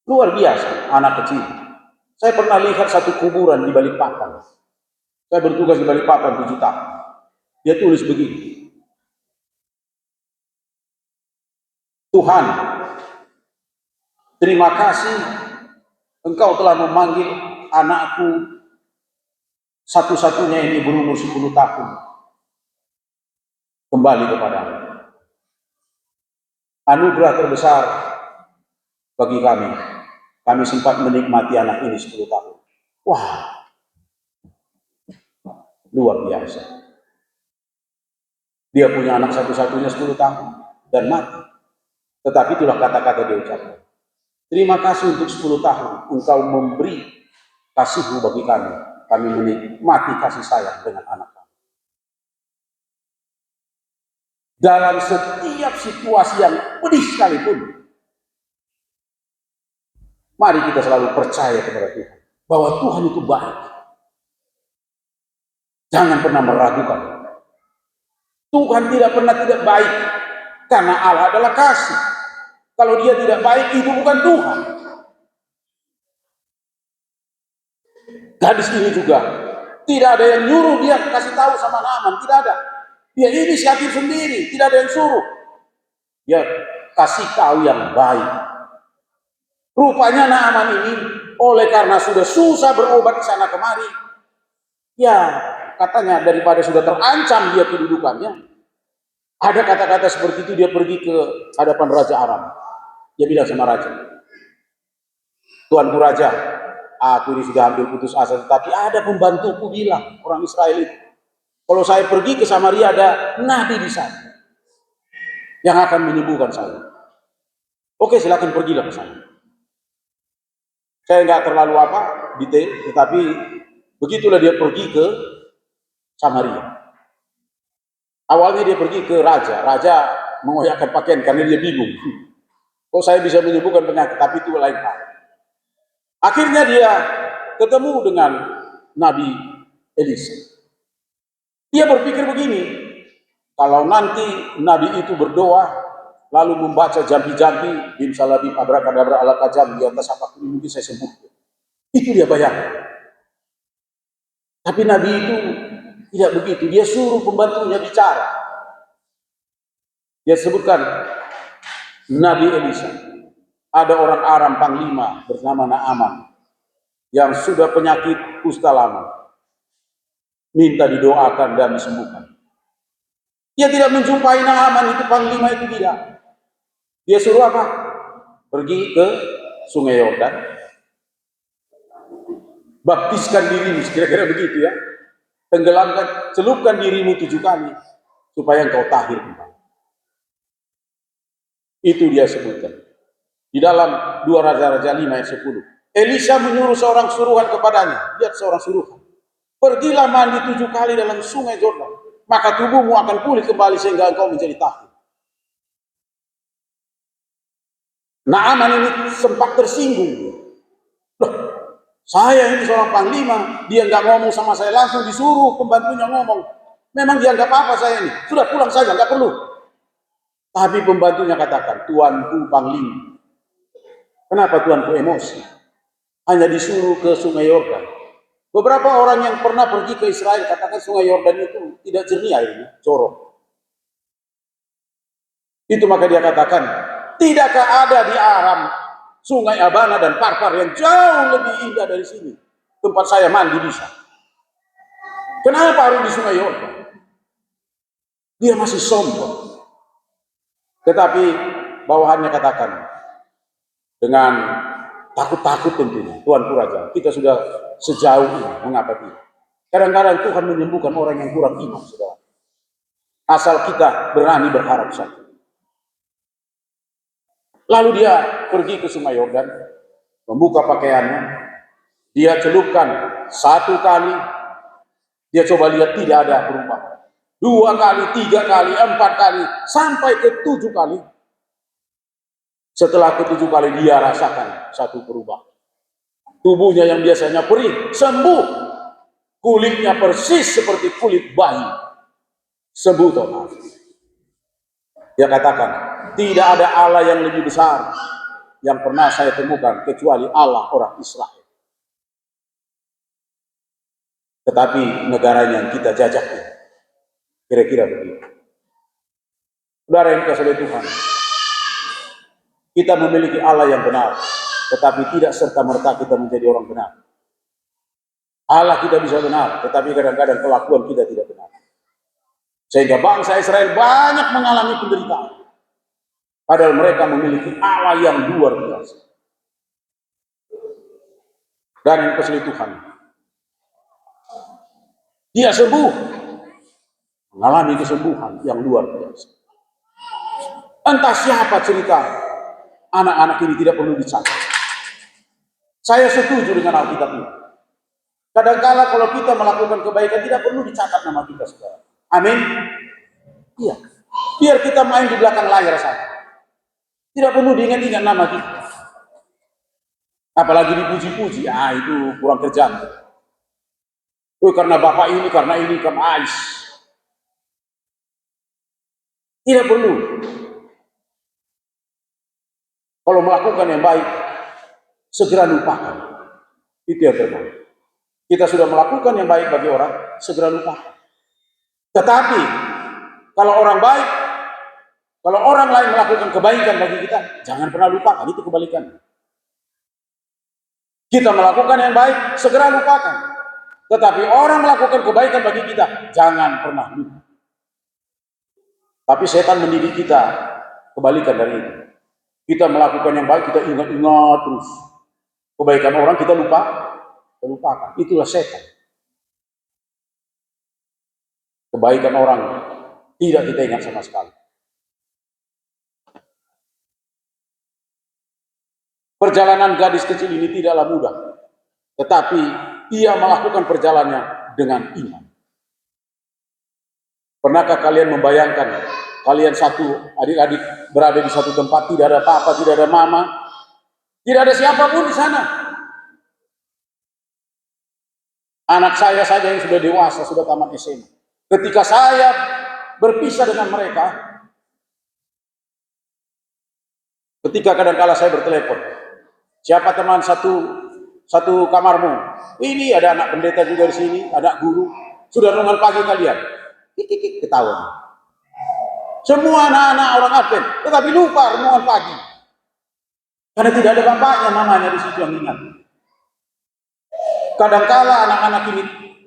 Luar biasa anak kecil. Saya pernah lihat satu kuburan di Balikpapan. Saya bertugas di Balikpapan 7 tahun. Dia tulis begini. Tuhan, terima kasih Engkau telah memanggil anakku satu-satunya ini berumur 10 tahun kembali kepada Allah. Anugerah terbesar bagi kami. Kami sempat menikmati anak ini 10 tahun. Wah, luar biasa. Dia punya anak satu-satunya 10 tahun dan mati. Tetapi itulah kata-kata dia ucapkan. Terima kasih untuk 10 tahun engkau memberi kasih-Mu bagi kami. Kami menikmati kasih sayang dengan anak kami. Dalam setiap situasi yang pedih sekalipun, mari kita selalu percaya kepada Tuhan. Bahwa Tuhan itu baik. Jangan pernah meragukan. Tuhan tidak pernah tidak baik. Karena Allah adalah kasih. Kalau dia tidak baik, itu bukan Tuhan. Gadis ini juga tidak ada yang nyuruh dia kasih tahu sama Naaman, tidak ada. Dia inisiatif sendiri, tidak ada yang suruh. Dia kasih tahu yang baik. Rupanya Naaman ini oleh karena sudah susah berobat di sana kemari, ya katanya daripada sudah terancam dia kedudukannya, ada kata-kata seperti itu, dia pergi ke hadapan Raja Aram. Dia bilang sama raja, Tuanku Raja, aku ini sudah hampir putus asa, tetapi ada pembantuku bilang, orang Israel itu, kalau saya pergi ke Samaria ada nabi di sana yang akan menyembuhkan saya. Oke, silakan pergilah ke sana. Saya nggak terlalu detail, tetapi begitulah dia pergi ke Samaria. Awalnya dia pergi ke raja. Raja mengoyakkan pakaian karena dia bingung. Kok saya bisa menyembuhkan penyakit, tapi itu lain hal. Akhirnya dia ketemu dengan Nabi Elisa. Dia berpikir begini, kalau nanti Nabi itu berdoa, lalu membaca jambi-jambi, bim salabim abrakadabra ala kajam di atas apa pun, mungkin saya sembuh. Itu dia bayangkan. Tapi Nabi itu tidak begitu. Dia suruh pembantunya bicara. Dia sebutkan Nabi Elisa. Ada orang Aram panglima bernama Naaman yang sudah penyakit kusta lama. Minta didoakan dan disembuhkan. Dia tidak menjumpai Naaman itu panglima itu tidak. Dia suruh apa? Pergi ke Sungai Yordan. Baptiskan dirimu, kira-kira begitu ya. Tenggelamkan, celupkan dirimu 7 kali supaya engkau tahir kembali. Itu dia sebutkan. Di dalam 2 Raja-Raja 5 ayat 10. Elisa menyuruh seorang suruhan kepadanya. Lihat seorang suruhan. Pergilah mandi 7 kali dalam sungai Yordan. Maka tubuhmu akan pulih kembali sehingga engkau menjadi tahir. Naaman ini sempat tersinggung. Loh, saya ini seorang panglima. Dia nggak ngomong sama saya, langsung disuruh pembantunya ngomong. Memang dia nggak apa-apa saya ini. Sudah pulang saja, nggak perlu. Tapi pembantunya katakan, Tuanku panglima. Kenapa Tuanku emosi? Hanya disuruh ke Sungai Yordan. Beberapa orang yang pernah pergi ke Israel katakan Sungai Yordan itu tidak jernih airnya, corok. Itu maka dia katakan, tidakkah ada di Aram Sungai Abana dan Parpar yang jauh lebih indah dari sini? Tempat saya mandi bisa. Kenapa harus di Sungai Yordan? Dia masih sombong. Tetapi bawahannya katakan, dengan takut-takut tentunya, Tuanku Raja, kita sudah sejauh ini, mengapa tidak? Kadang-kadang Tuhan menyembuhkan orang yang kurang iman, saudara. Asal kita berani berharap saja. Lalu dia pergi ke Sungai Yordan, membuka pakaiannya, dia celupkan 1 kali, dia coba lihat tidak ada perubahan. 2 kali, 3 kali, 4 kali, sampai ke 7 kali. Setelah ke 7 kali dia rasakan satu perubahan. Tubuhnya yang biasanya perih, sembuh. Kulitnya persis seperti kulit bayi. Sembuh total. Dia katakan, tidak ada Allah yang lebih besar yang pernah saya temukan kecuali Allah orang Israel. Tetapi negaranya yang kita jajah, kira-kira begitu. Saudara yang dikasihi oleh Tuhan, kita memiliki Allah yang benar, tetapi tidak serta-merta kita menjadi orang benar. Allah kita bisa benar, tetapi kadang-kadang kelakuan kita tidak benar. Sehingga bangsa Israel banyak mengalami penderitaan. Padahal mereka memiliki Allah yang luar biasa. Dan yang keselituhan. Dia sembuh. Mengalami kesembuhan yang luar biasa. Entah siapa cerita, anak-anak ini tidak perlu dicatat. Saya setuju dengan Alkitab ini. Kadang-kala kalau kita melakukan kebaikan tidak perlu dicatat nama kita sekarang. Amin. Iya. Biar kita main di belakang layar saja. Tidak perlu diingat-ingat nama kita. Apalagi dipuji-puji, itu kurang kerjaan. Karena bapak ini, karena ais. Tidak perlu. Kalau melakukan yang baik, segera lupakan. Itu yang terbaik. Kita sudah melakukan yang baik bagi orang, segera lupakan. Tetapi, kalau orang baik, kalau orang lain melakukan kebaikan bagi kita, jangan pernah lupakan, itu kebalikannya. Kita melakukan yang baik, segera lupakan. Tetapi orang melakukan kebaikan bagi kita, jangan pernah lupa. Tapi setan mendidik kita, kebalikan dari itu. Kita melakukan yang baik, kita ingat-ingat terus. Kebaikan orang kita lupakan. Itulah setan. Kebaikan orang tidak kita ingat sama sekali. Perjalanan gadis kecil ini tidaklah mudah, tetapi ia melakukan perjalanannya dengan iman. Pernahkah kalian membayangkan, kalian satu adik-adik berada di satu tempat, tidak ada papa, tidak ada mama, tidak ada siapapun di sana. Anak saya saja yang sudah dewasa, sudah tamat SMA. Ketika saya berpisah dengan mereka, ketika kadang-kala saya bertelepon, siapa teman satu kamarmu? Ini ada anak pendeta juga di sini, anak guru. Sudah renungan pagi kalian? Kikik ketawa. Semua anak-anak orang Advent, tetapi lupa renungan pagi. Karena tidak ada bapaknya, mamanya di situ yang ingat. Kadangkala anak-anak ini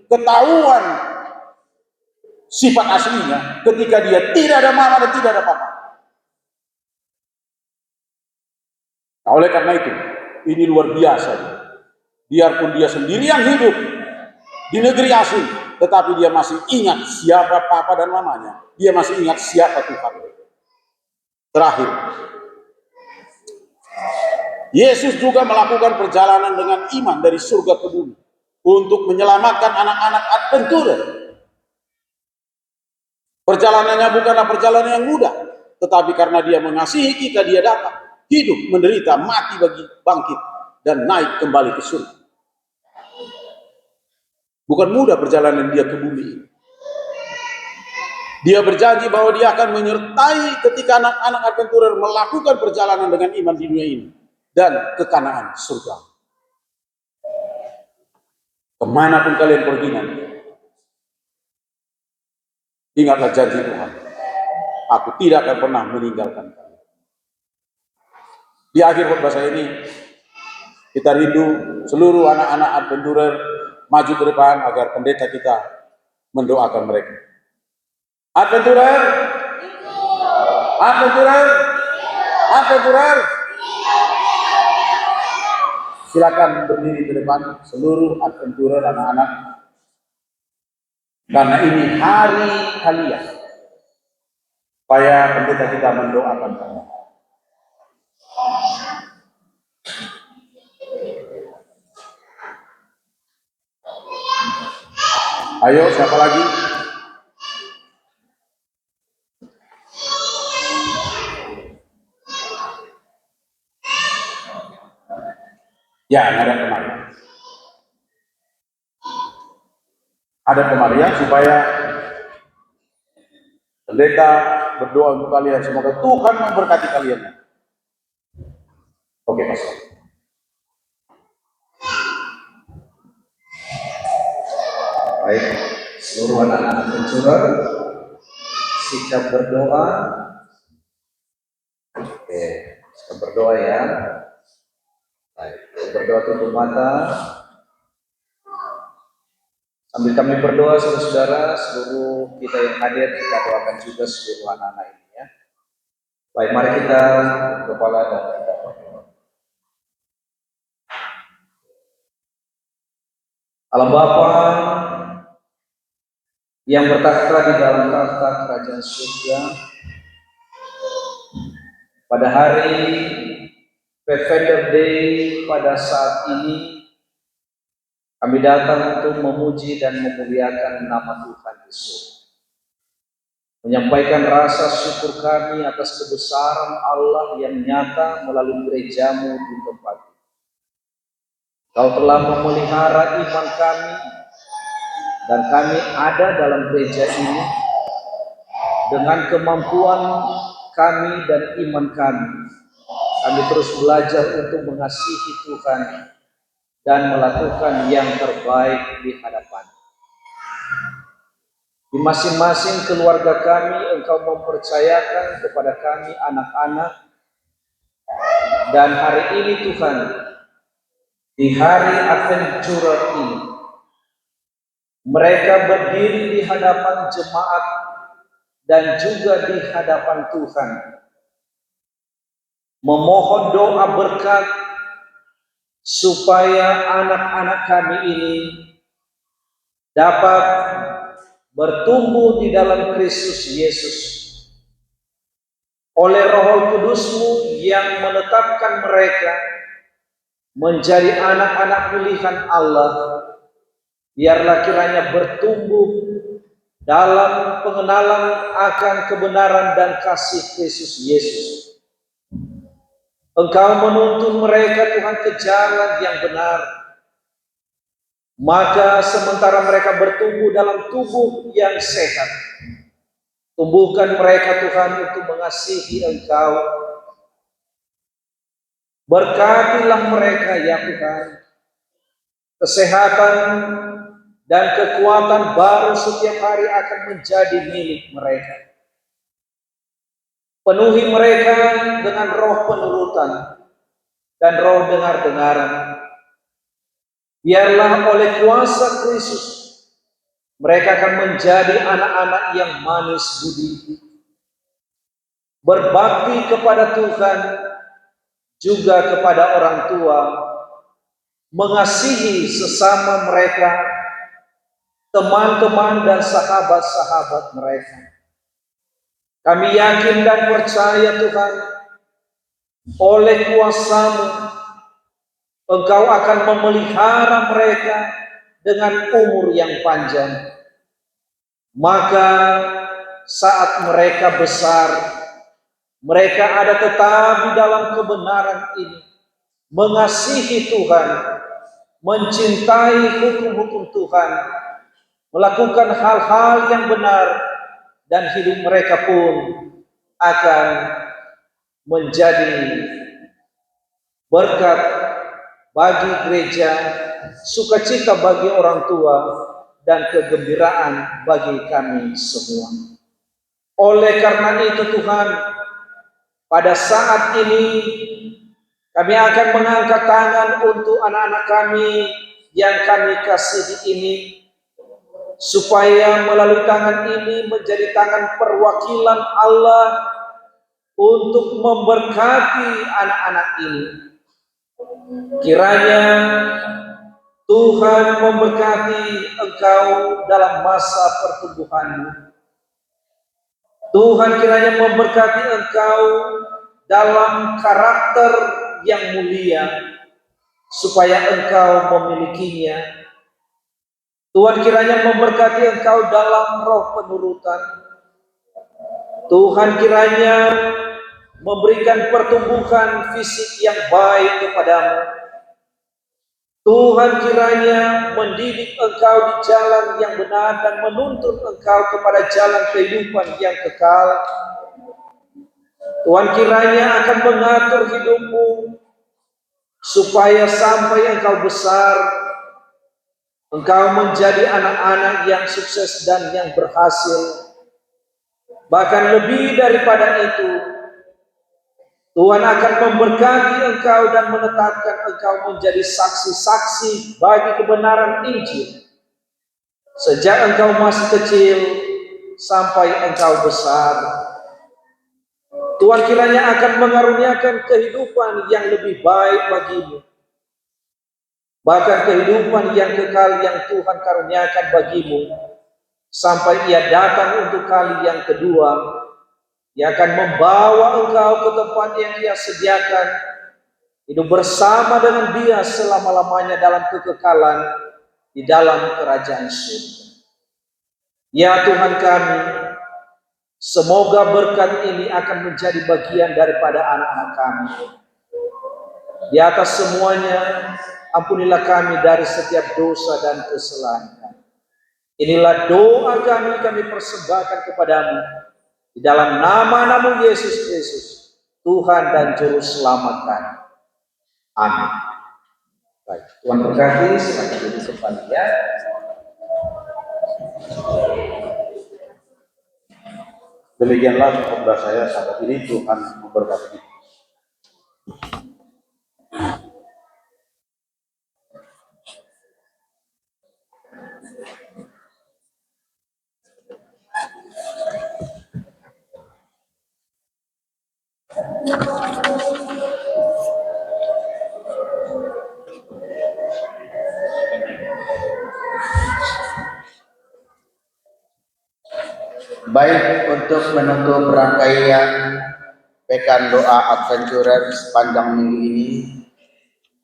ketahuan sifat aslinya ketika dia tidak ada mama dan tidak ada papa. Nah, oleh karena itu, ini luar biasa. Biarpun dia sendirian hidup di negeri asing, tetapi dia masih ingat siapa papa dan mamanya. Dia masih ingat siapa Tuhan. Terakhir, Yesus juga melakukan perjalanan dengan iman dari surga ke bumi untuk menyelamatkan anak-anak adventurer. Perjalanannya bukanlah perjalanan yang mudah, tetapi karena dia mengasihi kita, dia datang, hidup, menderita, mati bagi bangkit, dan naik kembali ke surga. Bukan mudah perjalanan dia ke bumi ini. Dia berjanji bahwa dia akan menyertai ketika anak-anak adventurer melakukan perjalanan dengan iman di dunia ini dan ke Kanaan surga. Kemanapun kalian pergi nanti, ingatlah janji Tuhan. Aku tidak akan pernah meninggalkan kalian. Di akhir khotbah saya ini, kita rindu seluruh anak-anak adventurer maju ke depan agar pendeta kita mendoakan mereka. Adventurer, adventurer, adventurer. Silakan berdiri ke depan seluruh adventurer anak-anak. Karena ini hari kalian. Supaya pendeta kita mendoakan kalian. Ayo, siapa lagi? Ya, ada kemarin. Ada kemarin supaya pendeta berdoa untuk kalian. Semoga Tuhan memberkati kalian. Oke, Pastor. Baik, seluruh anak-anak adventurer, sikap berdoa. Oke, sikap berdoa ya. Baik, berdoa tutup mata. Sambil kami berdoa saudara-saudara, seluruh kita yang hadir, kita doakan juga seluruh anak-anak ini ya. Baik, mari kita kepala dan kita berdoa. Allah Bapa yang bertakhta di dalam tahta kerajaan surga, pada hari Pathfinder Day pada saat ini kami datang untuk memuji dan memuliakan nama Tuhan Yesus. Menyampaikan rasa syukur kami atas kebesaran Allah yang nyata melalui gerejamu di tempat ini. Kau telah memelihara iman kami dan kami ada dalam gereja ini dengan kemampuan kami dan iman kami. Kami terus belajar untuk mengasihi Tuhan dan melakukan yang terbaik di hadapan. Di masing-masing keluarga kami, Engkau mempercayakan kepada kami anak-anak. Dan hari ini Tuhan, di hari adventure ini, mereka berdiri di hadapan jemaat dan juga di hadapan Tuhan, memohon doa berkat supaya anak-anak kami ini dapat bertumbuh di dalam Kristus Yesus oleh Roh Kudus-Mu yang menetapkan mereka menjadi anak-anak pilihan Allah. Biarlah kiranya bertumbuh dalam pengenalan akan kebenaran dan kasih Kristus Yesus. Engkau menuntun mereka Tuhan ke jalan yang benar. Maka sementara mereka bertumbuh dalam tubuh yang sehat, tumbuhkan mereka Tuhan untuk mengasihi Engkau. Berkatilah mereka ya Tuhan, kesehatan dan kekuatan baru setiap hari akan menjadi milik mereka. Penuhi mereka dengan roh penurutan dan roh dengar-dengaran. Biarlah oleh kuasa Kristus mereka akan menjadi anak-anak yang manis budi, berbakti kepada Tuhan juga kepada orang tua, mengasihi sesama mereka, teman-teman dan sahabat-sahabat mereka. Kami yakin dan percaya Tuhan, oleh kuasa-Mu Engkau akan memelihara mereka dengan umur yang panjang. Maka saat mereka besar, mereka ada tetap di dalam kebenaran ini, mengasihi Tuhan, mencintai hukum-hukum Tuhan, melakukan hal-hal yang benar, dan hidup mereka pun akan menjadi berkat bagi gereja, sukacita bagi orang tua, dan kegembiraan bagi kami semua. Oleh karena itu Tuhan, pada saat ini kami akan mengangkat tangan untuk anak-anak kami yang kami kasihi ini, supaya melalui tangan ini menjadi tangan perwakilan Allah untuk memberkati anak-anak ini. Kiranya Tuhan memberkati engkau dalam masa pertumbuhanmu. Tuhan kiranya memberkati engkau dalam karakter yang mulia, supaya engkau memilikinya. Tuhan kiranya memberkati engkau dalam roh penurutan. Tuhan kiranya memberikan pertumbuhan fisik yang baik kepadamu. Tuhan kiranya mendidik engkau di jalan yang benar dan menuntun engkau kepada jalan kehidupan yang kekal. Tuhan kiranya akan mengatur hidupmu supaya sampai engkau besar, engkau menjadi anak-anak yang sukses dan yang berhasil. Bahkan lebih daripada itu, Tuhan akan memberkati engkau dan menetapkan engkau menjadi saksi-saksi bagi kebenaran Injil. sejak engkau masih kecil sampai engkau besar. Tuhan kiranya akan mengaruniakan kehidupan yang lebih baik bagimu, bahkan kehidupan yang kekal yang Tuhan karuniakan bagimu, sampai Ia datang untuk kali yang kedua. Ia akan membawa engkau ke tempat yang Ia sediakan, hidup bersama dengan Dia selama-lamanya dalam kekekalan di dalam kerajaan surga. Ya Tuhan kami, semoga berkat ini akan menjadi bagian daripada anak-anak kami. Di atas semuanya, ampunilah kami dari setiap dosa dan kesalahan. Inilah doa kami persembahkan kepadamu di dalam nama-Namu Yesus Kristus, Tuhan dan Juru Selamat kami. Amin. Baik, Tuhan berkati, silakan duduk kembali ya. Demikianlah khotbah saya saat ini. Tuhan memberkati. Baik, untuk menutup rangkaian pekan doa adventurer sepanjang minggu ini,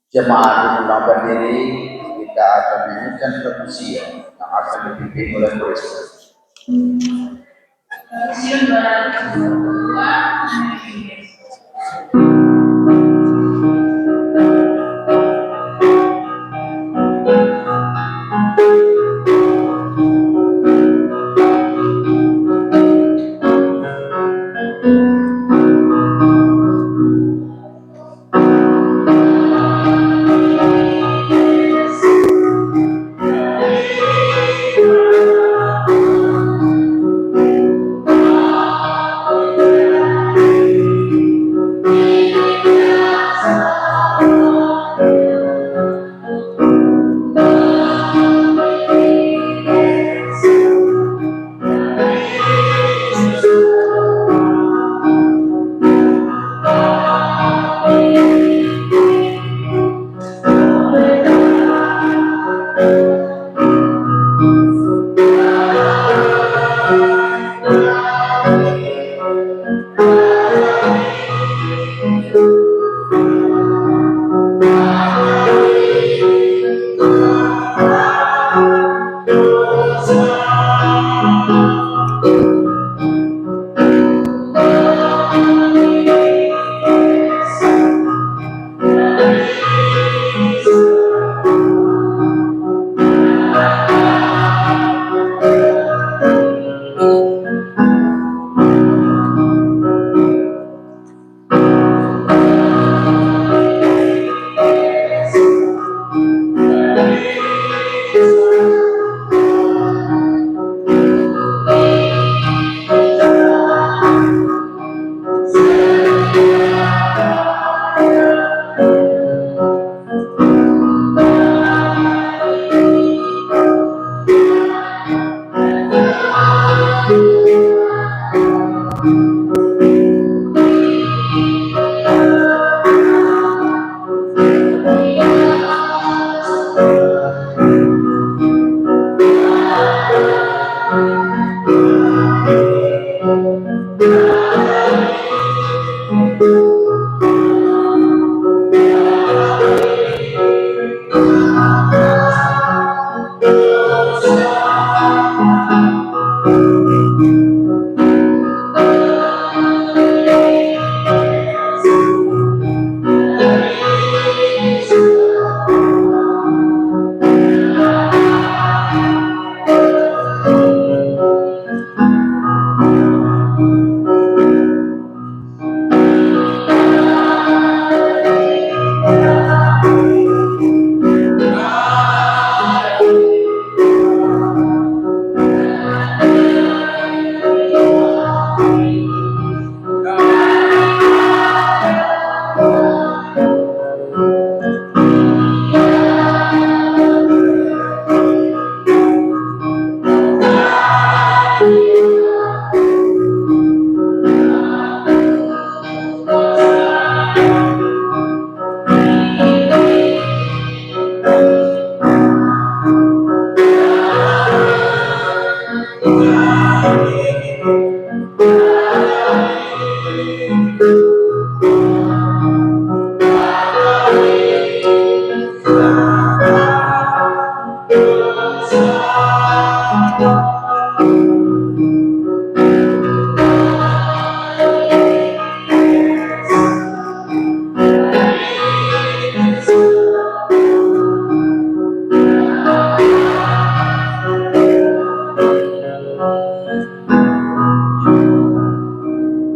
jemaat diundang berdiri, kita akan menyanyikan perkusian yang akan dipimpin oleh Presiden. Persiun 222.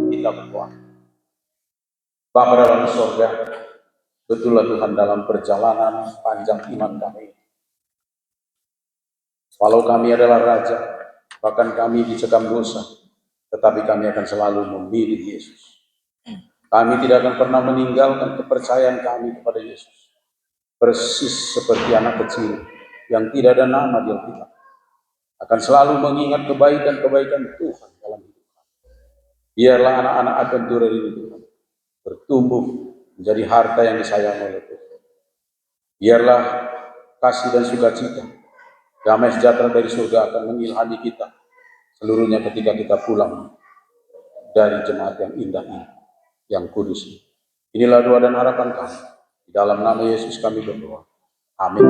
Kita berdoa. Bapa dalam surga, betullah Tuhan dalam perjalanan panjang iman kami. Walau kami adalah raja, bahkan kami dicekam dosa, tetapi kami akan selalu memilih Yesus. Kami tidak akan pernah meninggalkan kepercayaan kami kepada Yesus. Persis seperti anak kecil yang tidak ada nama di Alkitab, akan selalu mengingat kebaikan-kebaikan Tuhan dalam hidup kami. Biarlah anak-anak adventurer ini Tuhan bertumbuh menjadi harta yang disayang oleh Tuhan. Biarlah kasih dan sukacita, damai sejahtera dari surga akan mengilhami kita seluruhnya ketika kita pulang dari jemaat yang indah ini, yang kudus ini. Inilah doa dan harapan kami. Di dalam nama Yesus kami berdoa. Amin.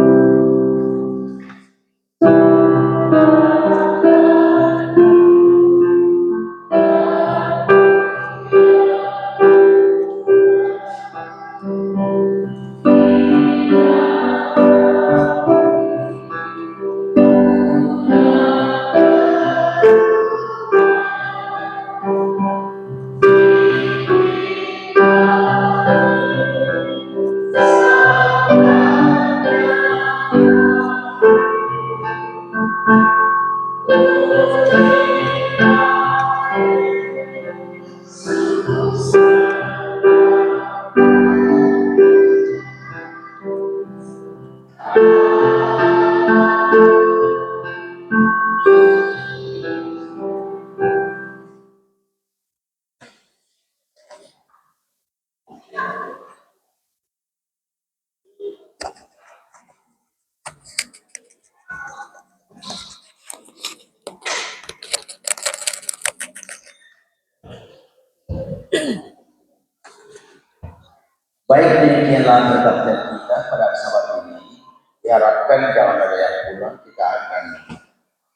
Baik, demikianlah berkat kita pada kesempatan ini. Diharapkan dalam pada yang pulang kita akan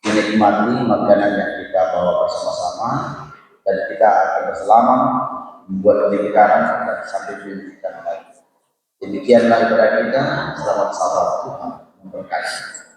menikmati makanan yang kita bawa bersama-sama dan kita akan bersama membuat lingkaran dan sambil menunjukkan lagi. Demikianlah ibadah kita. Selamat sahabat Tuhan memberkati.